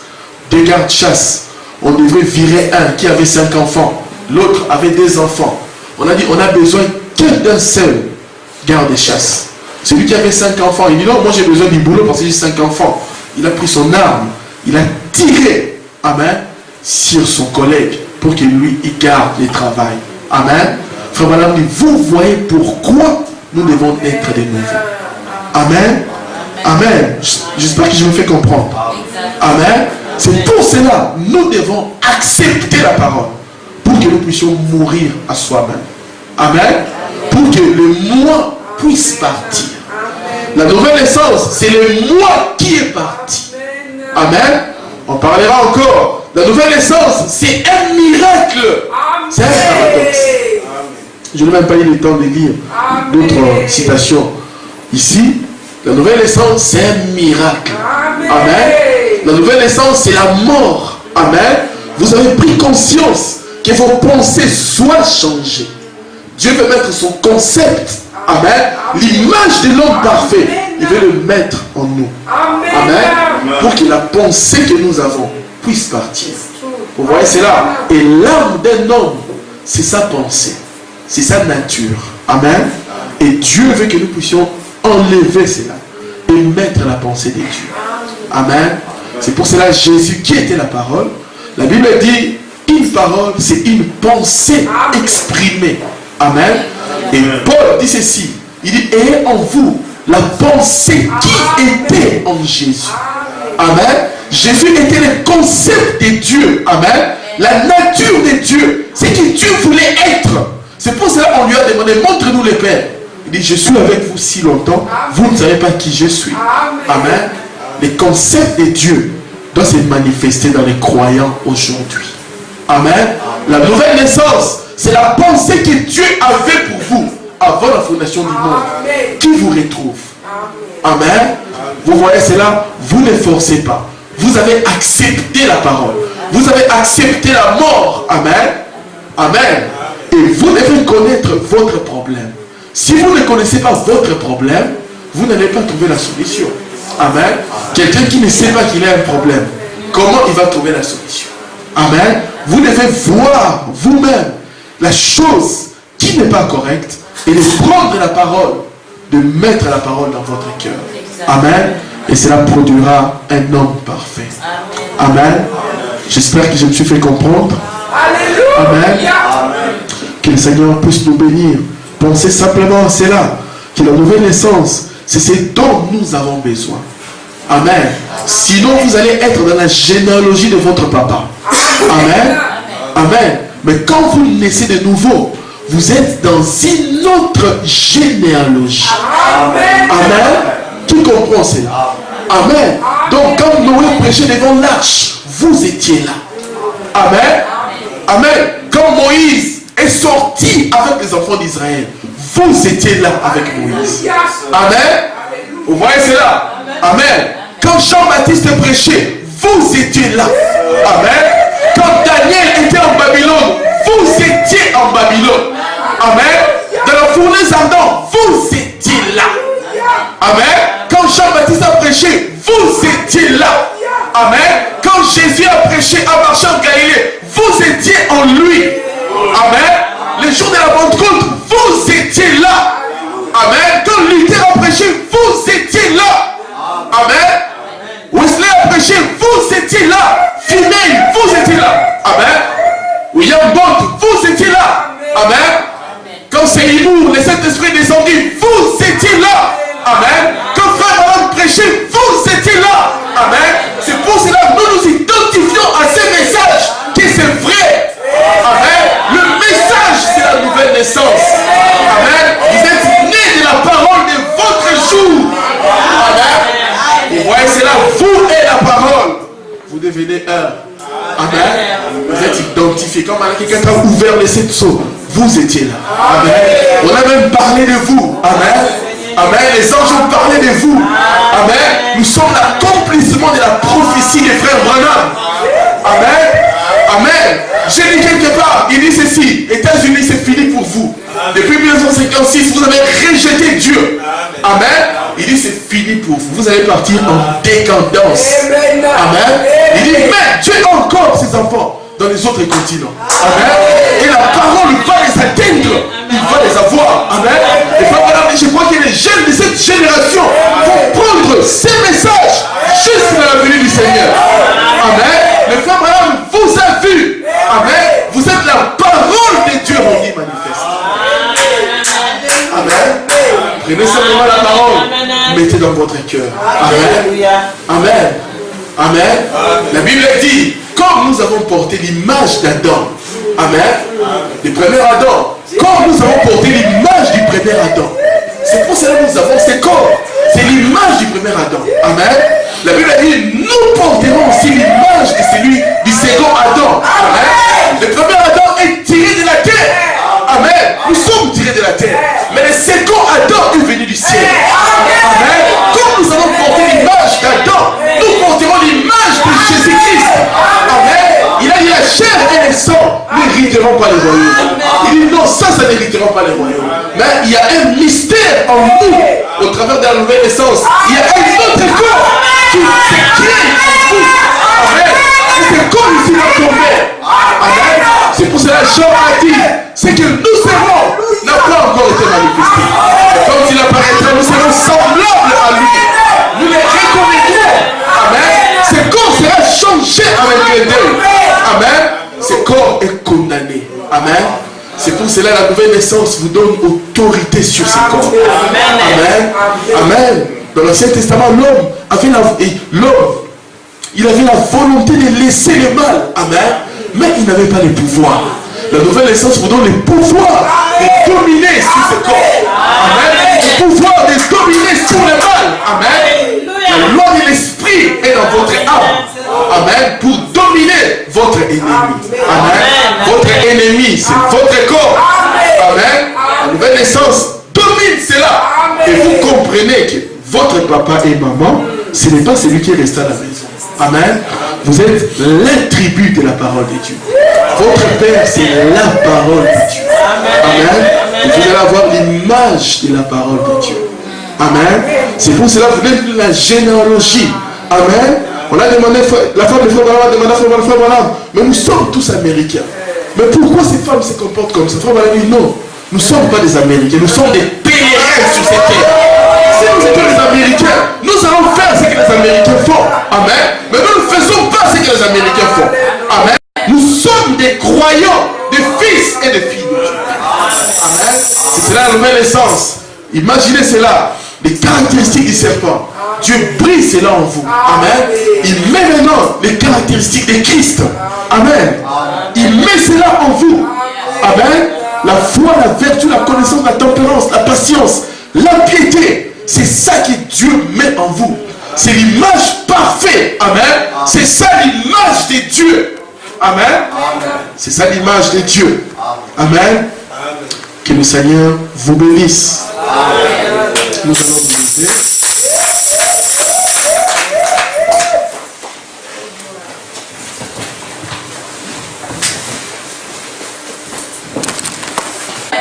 deux gardes-chasse, on devrait virer un qui avait 5 enfants, l'autre avait 2 enfants. On a dit, on a besoin que d'un seul garde-chasse. Celui qui avait 5 enfants, il dit non, moi j'ai besoin du boulot parce que j'ai 5 enfants. Il a pris son arme, il a tiré, amen, sur son collègue pour que lui, il garde le travail. Amen. Frère Madame dit, vous voyez pourquoi nous devons être de nouveau. Amen. Amen. J'espère que je me fais comprendre. Amen. C'est pour cela, nous devons accepter la parole pour que nous puissions mourir à soi-même. Amen. Pour que le moi puisse partir. La nouvelle naissance, c'est le moi qui est parti. Amen. On parlera encore. La nouvelle naissance, c'est un miracle. C'est un paradoxe. Je n'ai même pas eu le temps de lire d'autres citations. Ici, la nouvelle naissance, c'est un miracle. Amen. La nouvelle naissance, c'est la mort. Amen. Vous avez pris conscience que vos pensées soient changées. Dieu veut mettre son concept, amen, l'image de l'homme parfait, il veut le mettre en nous. Amen. Pour que la pensée que nous avons puisse partir. Vous voyez, c'est là. Et l'âme d'un homme, c'est sa pensée. C'est sa nature. Amen. Et Dieu veut que nous puissions enlever cela et mettre la pensée de Dieu. Amen. C'est pour cela Jésus qui était la parole. La Bible dit, une parole, c'est une pensée exprimée. Amen. Et Paul dit ceci. Il dit, ayez en vous la pensée qui était en Jésus. Amen. Jésus était le concept de Dieu. Amen. La nature de Dieu. C'est que Dieu voulait être. C'est pour cela qu'on lui a demandé, montre-nous le Père. Il dit, je suis avec vous si longtemps, vous ne savez pas qui je suis. Amen. Le concept de Dieu doit se manifester dans les croyants aujourd'hui. Amen. La nouvelle naissance, c'est la pensée que Dieu avait pour vous avant la fondation du monde, qui vous retrouve. Amen. Vous voyez cela, vous ne forcez pas. Vous avez accepté la parole. Vous avez accepté la mort. Amen. Amen. Et vous devez connaître votre problème. Si vous ne connaissez pas votre problème, vous n'allez pas trouver la solution. Amen. Quelqu'un qui ne sait pas qu'il a un problème, comment il va trouver la solution? Amen. Vous devez voir vous-même la chose qui n'est pas correcte et de prendre la parole, de mettre la parole dans votre cœur. Amen. Et cela produira un homme parfait. Amen. J'espère que je me suis fait comprendre. Amen. Que le Seigneur puisse nous bénir. Pensez simplement à cela, que la nouvelle naissance, c'est ce dont nous avons besoin. Amen. Sinon, vous allez être dans la généalogie de votre papa. Amen. Amen. Mais quand vous naissez de nouveau, vous êtes dans une autre généalogie. Amen. Qui comprend cela? Amen. Donc quand Noé prêchait devant l'arche, vous étiez là. Amen. Amen. Quand Moïse est sorti avec les enfants d'Israël, vous étiez là avec Moïse. Amen. Vous voyez cela? Amen. Quand Jean-Baptiste prêchait, vous étiez là. Amen. Quand Daniel était en Babylone, vous étiez en Babylone. Amen. Dans la fournaise ardente, vous étiez là. Amen. Quand Jean-Baptiste a prêché, vous étiez là. Amen. Quand Jésus a prêché, a marché en Galilée, vous étiez en lui. Amen. Les jours de la Pentecôte, vous étiez là. Amen. Quand Luther a prêché, vous étiez là. Amen. Wesley a prêché, vous étiez là. Finney, vous étiez là. Amen. William Bond, vous étiez là. Amen. Quand Seymour, le Saint-Esprit descendit, vous étiez là. Amen. Quand frère Madame prêchait, vous étiez là. Amen. C'est pour cela que nous nous identifions à ces messages, que c'est vrai. Amen. Le message, c'est la nouvelle naissance. Amen. Vous êtes nés de la parole de votre jour. Amen. Vous voyez, c'est là, vous et la parole. Vous devenez un. Amen. Vous êtes identifiés. Comme quelqu'un a ouvert les 7 sceaux, vous étiez là. Amen. On a même parlé de vous. Amen. Amen. Les anges ont parlé de vous. Amen. Nous sommes l'accomplissement de la prophétie des frères Branham. Amen. Amen. J'ai dit quelque part, il dit ceci: États-Unis, c'est fini pour vous. Depuis 1956, vous avez rejeté Dieu. Amen. Il dit c'est fini pour vous. Vous allez partir en décadence. Amen. Il dit mais Dieu a encore ses enfants dans les autres continents. Amen. Et la parole va les atteindre. Il va les avoir. Amen. Et je crois que les jeunes de cette génération vont prendre ces messages jusqu'à la venue du Seigneur. Amen. Le frère Branham vous a vu. Amen. Vous êtes la parole de Dieu rendue manifeste. Amen. Prenez simplement la parole. Mettez dans votre cœur. Amen. Amen. Amen. La Bible dit, comme nous avons porté l'image d'Adam. Amen. Le premier Adam. Comme nous avons porté l'image du premier Adam. C'est pour cela que nous avons ces corps. C'est l'image du premier Adam. Amen. La Bible dit, nous porterons aussi l'image de celui du second Adam. Amen. Le premier Adam est tiré de la terre. Amen. Nous sommes tirés de la terre. Mais le second Adam est venu du ciel. Amen. Comme nous allons porter l'image d'Adam, nous porterons l'image de Jésus-Christ. Amen. Il a dit la chair et le sang n'hériteront pas les royaumes. Il dit non, ça n'hériteront pas les royaumes. Mais il y a un mystère en nous, au travers de la nouvelle naissance. Il y a un autre corps qui se crée en vous. Amen. Et ce corps ici va tomber. Amen. C'est pour cela que Jean a dit, c'est que nous serons n'a pas encore été manifesté. Quand il apparaîtra, nous serons semblables à lui. Nous les reconnaîtrons. Amen. Ce corps sera changé avec les deux. Amen. Ce corps est condamné. Amen. C'est pour cela que la nouvelle naissance vous donne autorité sur ce corps. Amen. Amen. Dans l'Ancien Testament, l'homme avait il avait la volonté de laisser le mal. Amen. Mais il n'avait pas le pouvoir. La nouvelle naissance vous donne le pouvoir de dominer sur ce corps. Amen. Le pouvoir de dominer sur le mal. Amen. La loi de l'esprit est dans votre âme. Amen. Pour dominer votre ennemi. Amen. Votre ennemi, c'est votre corps. Amen. La nouvelle naissance domine cela. Et vous comprenez que votre papa et maman, ce n'est pas celui qui est resté à la maison. Amen. Vous êtes l'attribut de la parole de Dieu. Votre Père, c'est la parole de Dieu. Amen. Et vous allez avoir l'image de la parole de Dieu. Amen. C'est pour cela que vous êtes la généalogie. Amen. On a demandé, la femme de Frère Branham a demandé à Frère Branham, mais nous sommes tous américains. Mais pourquoi ces femmes se comportent comme ça? Frère Branham dit non, nous ne sommes pas des Américains, nous sommes des pèlerins sur cette terre. Si nous étions des Américains, nous allons faire ce que les Américains font. Amen. Mais nous ne faisons pas ce que les Américains font. Amen. Nous sommes des croyants, des fils et des filles de Dieu. Amen. C'est cela la nouvelle naissance. Imaginez cela. Les caractéristiques du serpent. Dieu brise cela en vous. Amen. Il met maintenant les caractéristiques de Christ. Amen. Il met cela en vous. Amen. La foi, la vertu, la connaissance, la tempérance, la patience, la piété. C'est ça que Dieu met en vous. C'est l'image parfaite. Amen. C'est ça l'image de Dieu. Amen. C'est ça l'image de Dieu. Amen. Que le Seigneur vous bénisse. Nous allons vous aider.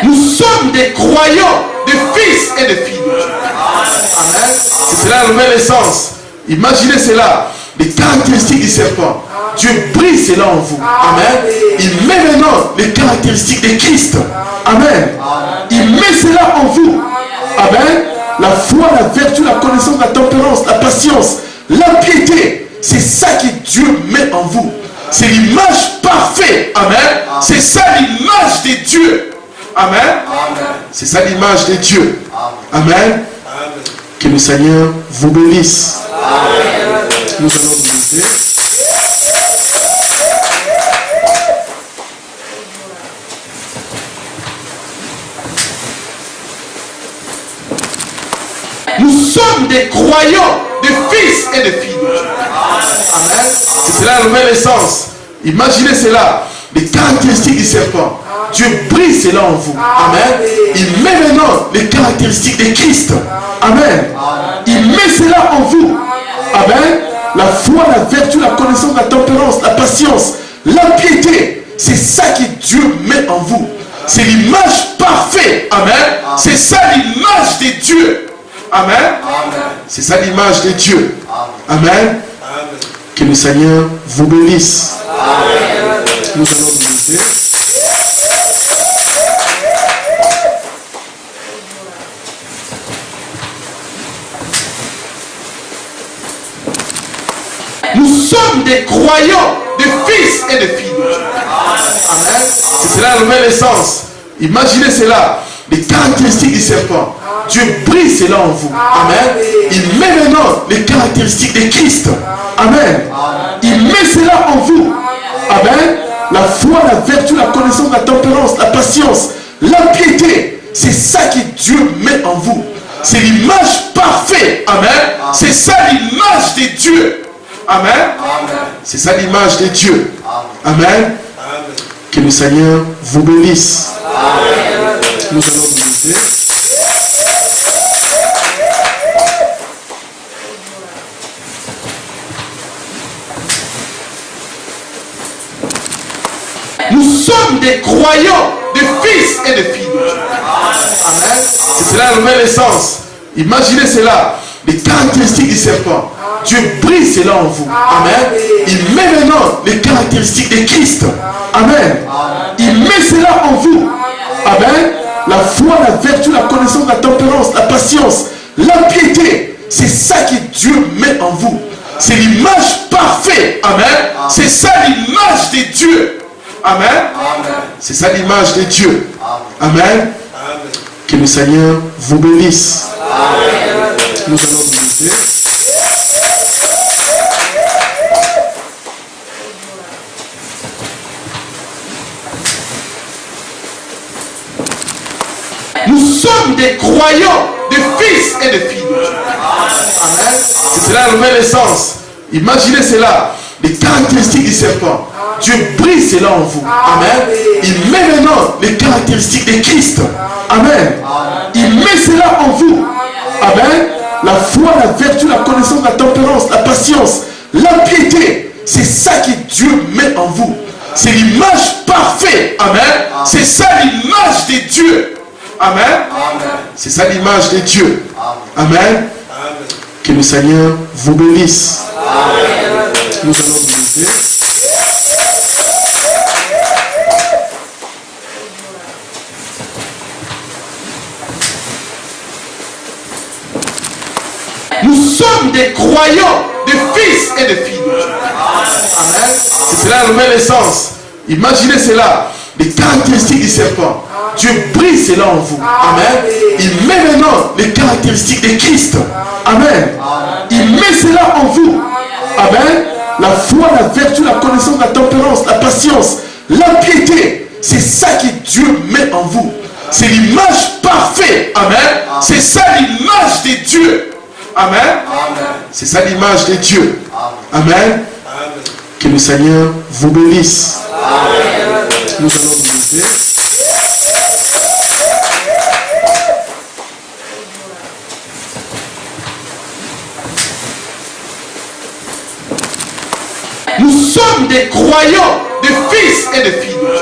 Nous sommes des croyants, des fils et des filles de Dieu. Amen. C'est cela la nouvelle essence. Imaginez cela. Les caractéristiques du serpent. Dieu brise cela en vous. Amen. Il met maintenant les caractéristiques de Christ. Amen. Il met cela en vous. Amen. La foi, la vertu, la connaissance, la tempérance, la patience, la piété. C'est ça que Dieu met en vous. C'est l'image parfaite. Amen. C'est ça l'image de Dieu. Amen. C'est ça l'image de Dieu. Amen. Que le Seigneur vous bénisse. Nous allons vous aider. Nous sommes des croyants, des fils et des filles de Dieu. Amen. C'est cela la nouvelle essence. Imaginez cela. Les caractéristiques du serpent. Dieu brise cela en vous. Amen. Il met maintenant les caractéristiques de Christ. Amen. Il met cela en vous. Amen. La foi, la vertu, la connaissance, la tempérance, la patience, la piété. C'est ça que Dieu met en vous. C'est l'image parfaite. Amen. C'est ça l'image de Dieu. Amen. C'est ça l'image de Dieu. Amen. Que le Seigneur vous bénisse. Nous allons vous aider. Nous sommes des croyants, des fils et des filles de Dieu. Amen. C'est cela la nouvelle essence. Imaginez cela. Les caractéristiques du serpent. Dieu brise cela en vous. Amen. Il met maintenant les caractéristiques de Christ. Amen. Il met cela en vous. Amen. La foi, la vertu, la connaissance, la tempérance, la patience, la piété. C'est ça que Dieu met en vous. C'est l'image parfaite. Amen. C'est ça l'image de Dieu. Amen. C'est ça l'image de Dieu. Amen. Que le Seigneur vous bénisse. Nous allons vous aider. Nous sommes des croyants, des fils et des filles de Dieu. Amen. C'est cela la nouvelle essence. Imaginez cela. Les caractéristiques du serpent. Dieu brise cela en vous. Amen. Il met maintenant les caractéristiques de Christ. Amen. Il met cela en vous. Amen. La foi, la vertu, la connaissance, la tempérance, la patience, la piété. C'est ça que Dieu met en vous. C'est l'image parfaite. Amen. C'est ça l'image de Dieu. Amen. C'est ça l'image de Dieu. Amen. Que le Seigneur vous bénisse. Nous allons vous aider. Nous sommes des croyants, des fils et des filles de Dieu. Amen. C'est cela la nouvelle essence. Imaginez cela. Les caractéristiques du serpent. Dieu brise cela en vous. Amen. Il met maintenant les caractéristiques de Christ. Amen. Il met cela en vous. Amen. La foi, la vertu, la connaissance, la tempérance, la patience, la piété. C'est ça que Dieu met en vous. C'est l'image parfaite. Amen. C'est ça l'image de Dieu. Amen. C'est ça l'image de Dieu. Amen. Que le Seigneur vous bénisse. Nous allons vous aider. Nous sommes des croyants, des fils et des filles de Dieu. Amen. C'est cela la nouvelle essence. Imaginez cela. Les caractéristiques du serpent. Dieu brise cela en vous. Amen. Il met maintenant les caractéristiques de Christ. Amen. Il met cela en vous. Amen. La foi, la vertu, la connaissance, la tempérance, la patience, la piété. c'est ça que Dieu met en vous. C'est l'image parfaite. Amen. C'est ça l'image de Dieu. Amen. C'est ça l'image de Dieu. Amen. Que le Seigneur vous bénisse. Nous allons nous lever. Nous sommes des croyants, des fils et des filles de Dieu.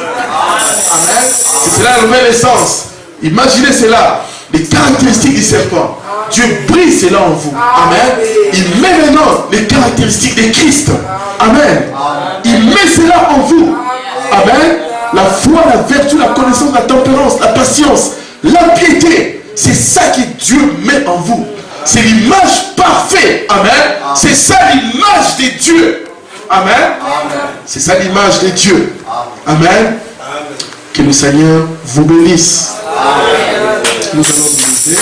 Amen. C'est cela la nouvelle essence. Imaginez cela. Les caractéristiques du serpent. Dieu brise cela en vous. Amen. Il met maintenant les caractéristiques de Christ. Amen. Il met cela en vous. Amen. La foi, la vertu, la connaissance, la tempérance, la patience, la piété. C'est ça que Dieu met en vous. C'est l'image parfaite. Amen. C'est ça l'image de Dieu. Amen. C'est ça l'image de Dieu. Amen. Que le Seigneur vous bénisse. Nous allons nous lever.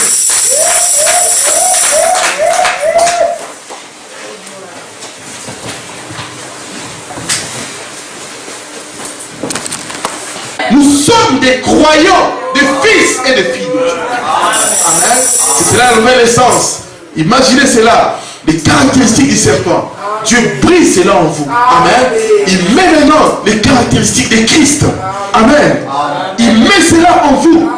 Nous sommes des croyants, des fils et des filles de Dieu. Amen. C'est cela la nouvelle essence. Imaginez cela. Les caractéristiques du serpent. Dieu brise cela en vous. Amen. Il met maintenant les caractéristiques de Christ. Amen. Il met cela en vous.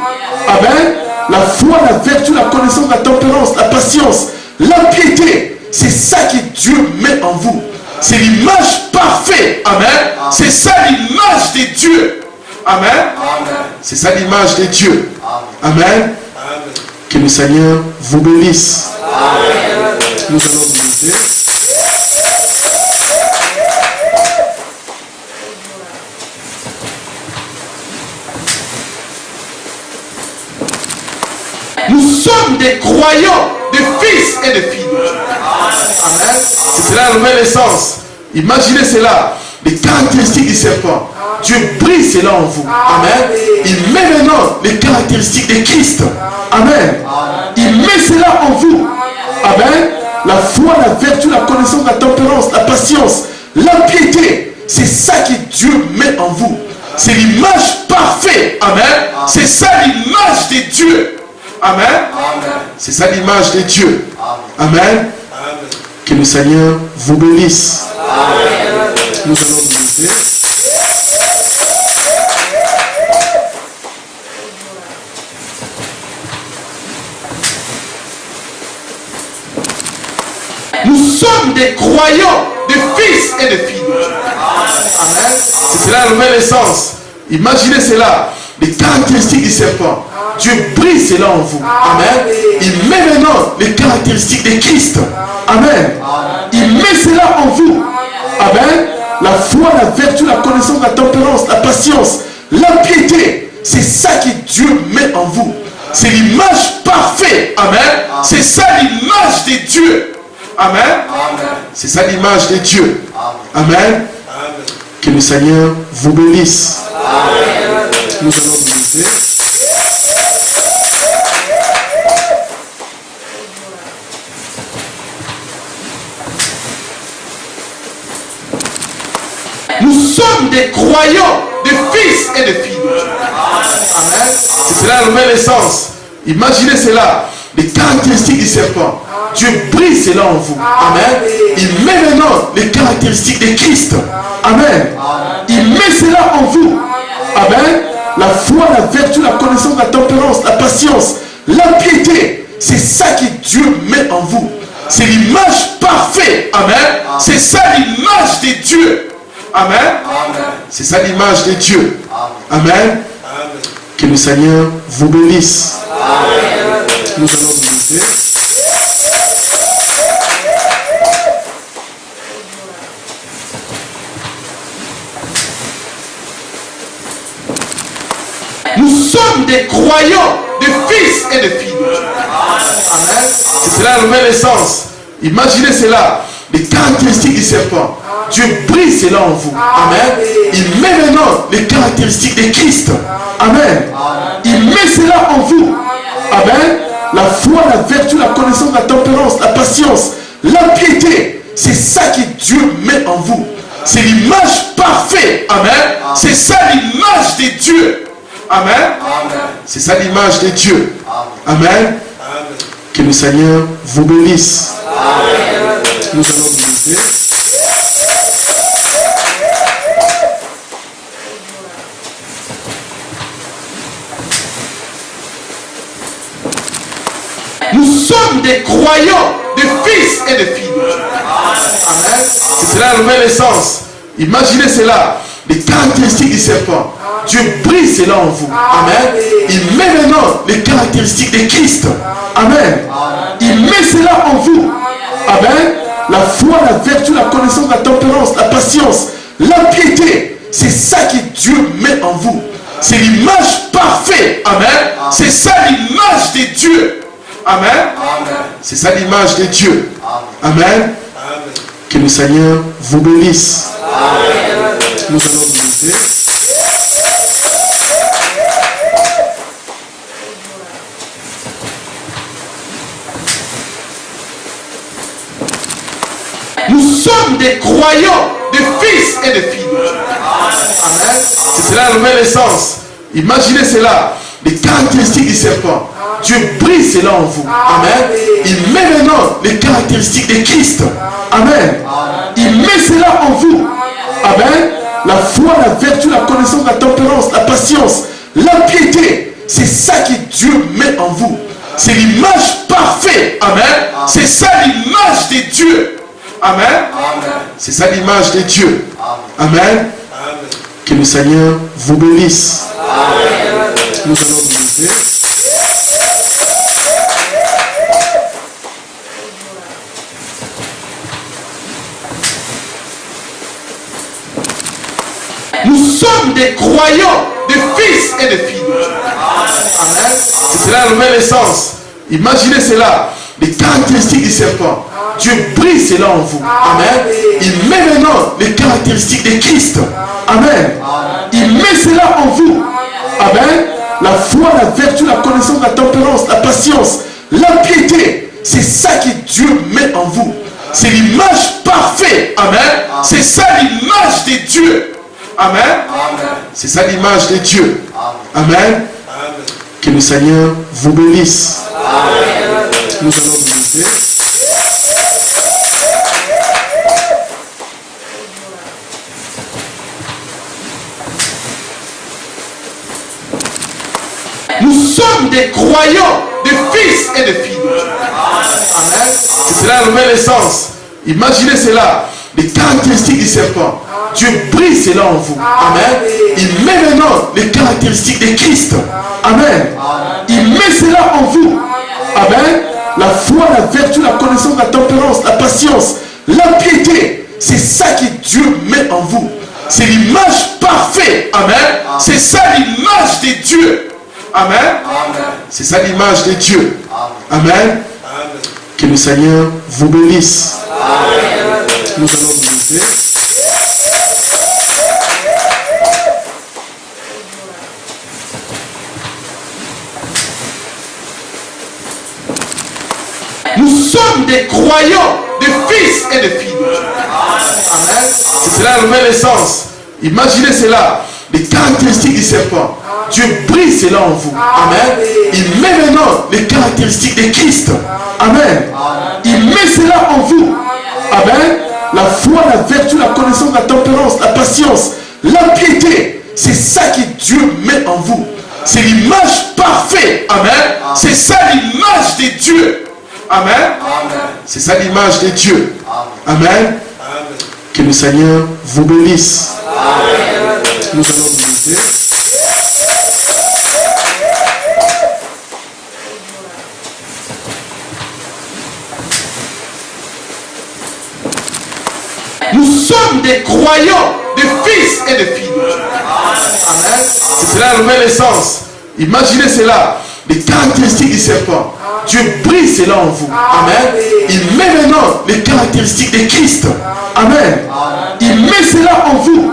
Amen. La foi, la vertu, la connaissance, la tempérance, la patience, la piété. C'est ça que Dieu met en vous. C'est l'image parfaite. Amen. C'est ça l'image de Dieu. Amen. C'est ça l'image de Dieu. Amen. Que le Seigneur vous bénisse. Nous allons nous lever. Nous sommes des croyants, des fils et des filles de Dieu. Amen. C'est cela la nouvelle essence. Imaginez cela. Les caractéristiques du serpent. Dieu brise cela en vous. Amen. Il met maintenant les caractéristiques de Christ. Amen. Il met cela en vous. Amen. La foi, la vertu, la connaissance, la tempérance, la patience, la piété. C'est ça que Dieu met en vous. C'est l'image parfaite. Amen. C'est ça l'image de Dieu. Amen. C'est ça l'image de Dieu. Amen. Que le Seigneur vous bénisse. Nous allons nous lever. Nous sommes des croyants, des fils et des filles de Dieu. Amen. C'est cela la nouvelle essence. Imaginez cela. Les caractéristiques du serpent. Dieu brise cela en vous. Amen. Il met maintenant les caractéristiques de Christ. Amen. Il met cela en vous. Amen. La foi, la vertu, la connaissance, la tempérance, la patience, la piété. C'est ça que Dieu met en vous. C'est l'image parfaite. Amen. C'est ça l'image de Dieu. Amen. C'est ça l'image de Dieu. Amen. Que le Seigneur vous bénisse. Nous allons nous lever. Nous sommes des croyants, des fils et des filles de Dieu. Amen. C'est cela la nouvelle essence. Imaginez cela. Les caractéristiques du serpent. Dieu brise cela en vous. Amen. Il met maintenant les caractéristiques de Christ. Amen. Il met cela en vous. Amen. La foi, la vertu, la connaissance, la tempérance, la patience, la piété. C'est ça que Dieu met en vous. C'est l'image parfaite. Amen. C'est ça l'image de Dieu. Amen. C'est ça l'image de Dieu. Amen. Que le Seigneur vous bénisse. Nous allons nous lever. Nous sommes des croyants, des fils et des filles de Dieu. Amen. C'est cela la nouvelle essence. Imaginez cela. Les caractéristiques du serpent. Dieu brise cela en vous. Amen. Il met maintenant les caractéristiques de Christ. Amen. Il met cela en vous. Amen. La foi, la vertu, la connaissance, la tempérance, la patience, la piété. C'est ça que Dieu met en vous. C'est l'image parfaite. Amen. C'est ça l'image de Dieu. Amen. C'est ça l'image de Dieu. Amen. Que le Seigneur vous bénisse. Nous allons vous lever. Nous sommes des croyants, des fils et des filles de Dieu. Amen. C'est cela la nouvelle essence. Imaginez cela. Les caractéristiques du serpent. Dieu brise cela en vous. Amen. Il met maintenant les caractéristiques de Christ. Amen. Il met cela en vous. Amen. La foi, la vertu, la connaissance, la tempérance, la patience, la piété. C'est ça que Dieu met en vous. C'est l'image parfaite. Amen. C'est ça l'image de Dieu. Amen. C'est ça l'image de Dieu. Amen. Que le Seigneur vous bénisse. Nous allons nous lever. Nous sommes des croyants, des fils et des filles de Dieu. Amen. C'est cela la nouvelle essence. Imaginez cela. Les caractéristiques du serpent. Dieu brise cela en vous. Amen. Il met maintenant les caractéristiques de Christ. Amen. Il met cela en vous. Amen. La foi, la vertu, la connaissance, la tempérance, la patience, la piété. C'est ça que Dieu met en vous. C'est l'image parfaite. Amen. C'est ça l'image de Dieu. Amen. C'est ça l'image de Dieu. Amen. Que le Seigneur vous bénisse. Nous allons nous lever. Nous sommes des croyants, des fils et des filles de Dieu. Amen. C'est cela la nouvelle essence. Imaginez cela. Les caractéristiques du serpent. Dieu brise cela en vous. Amen. Il met maintenant les caractéristiques de Christ. Amen. Il met cela en vous. Amen. La foi, la vertu, la connaissance, la tempérance, la patience, la piété. C'est ça que Dieu met en vous. C'est l'image parfaite. Amen. C'est ça l'image de Dieu. Amen. C'est ça l'image de Dieu. Amen. Que le Seigneur vous bénisse. Nous allons nous lever. Nous sommes des croyants, des fils et des filles de Dieu. Amen. C'est cela la nouvelle essence. Imaginez cela. Les caractéristiques du serpent. Dieu brise cela en vous. Amen. Il met maintenant les caractéristiques de Christ. Amen. Il met cela en vous. Amen. La foi, la vertu, la connaissance, la tempérance, la patience, la piété. C'est ça que Dieu met en vous. C'est l'image parfaite. Amen. C'est ça l'image de Dieu. Amen. C'est ça l'image de Dieu. Amen. Que le Seigneur vous bénisse. Nous allons nous lever. Nous sommes des croyants, des fils et des filles de Dieu. Amen. C'est cela la nouvelle essence. Imaginez cela. Les caractéristiques du serpent. Dieu brise cela en vous. Amen. Il met maintenant les caractéristiques de Christ. Amen. Il met cela en vous. Amen. La foi, la vertu, la connaissance, la tempérance, la patience, la piété. C'est ça que Dieu met en vous. C'est l'image parfaite. Amen. C'est ça l'image de Dieu. Amen. C'est ça l'image de Dieu. Amen. Que le Seigneur vous bénisse. Nous allons nous lever. Nous sommes des croyants, des fils et des filles de Dieu. Amen. C'est cela la nouvelle essence. Imaginez cela. Les caractéristiques du serpent. Dieu brise cela en vous. Amen. Il met maintenant les caractéristiques de Christ. Amen. Il met cela en vous.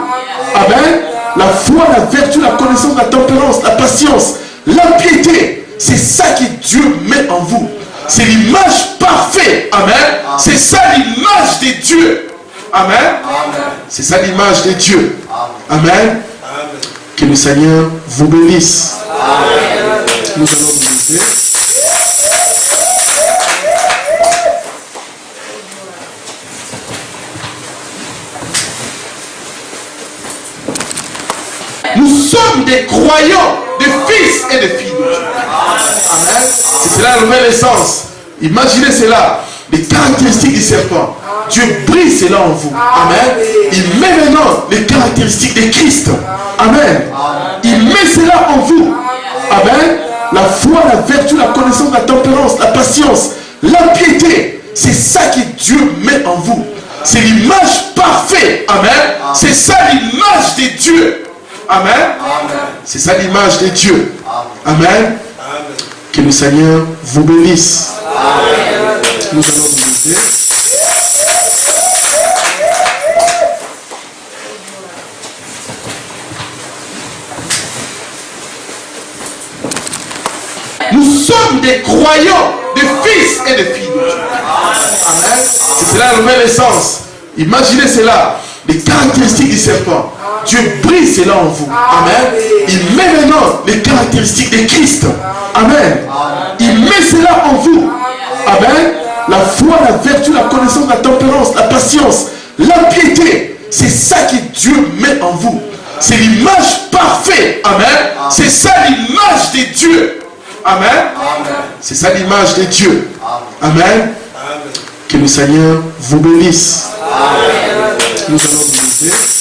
Amen. La foi, la vertu, la connaissance, la tempérance, la patience, la piété. C'est ça que Dieu met en vous. C'est l'image parfaite. Amen. C'est ça l'image de Dieu. Amen. C'est ça l'image de Dieu. Amen. Que le Seigneur vous bénisse. Nous allons nous lever. Nous sommes des croyants, des fils et des filles de Dieu. Amen. C'est cela la nouvelle essence. Imaginez cela. Les caractéristiques du serpent. Dieu brise cela en vous. Amen. Il met maintenant les caractéristiques de Christ. Amen. Il met cela en vous. Amen. La foi, la vertu, la connaissance, la tempérance, la patience, la piété. C'est ça que Dieu met en vous. C'est l'image parfaite. Amen. C'est ça l'image de Dieu. Amen. C'est ça l'image de Dieu. Amen. Que le Seigneur vous bénisse. Nous allons nous lever. Nous sommes des croyants, des fils et des filles de Dieu. Amen. C'est cela la nouvelle essence. Imaginez cela. Les caractéristiques du serpent. Dieu brise cela en vous. Amen. Il met maintenant les caractéristiques de Christ. Amen. Il met cela en vous. Amen. La foi, la vertu, la connaissance, la tempérance, la patience, la piété. C'est ça que Dieu met en vous. C'est l'image parfaite. Amen. C'est ça l'image de Dieu. Amen. C'est ça l'image de Dieu. Amen. Que le Seigneur vous bénisse. Nous allons nous lever.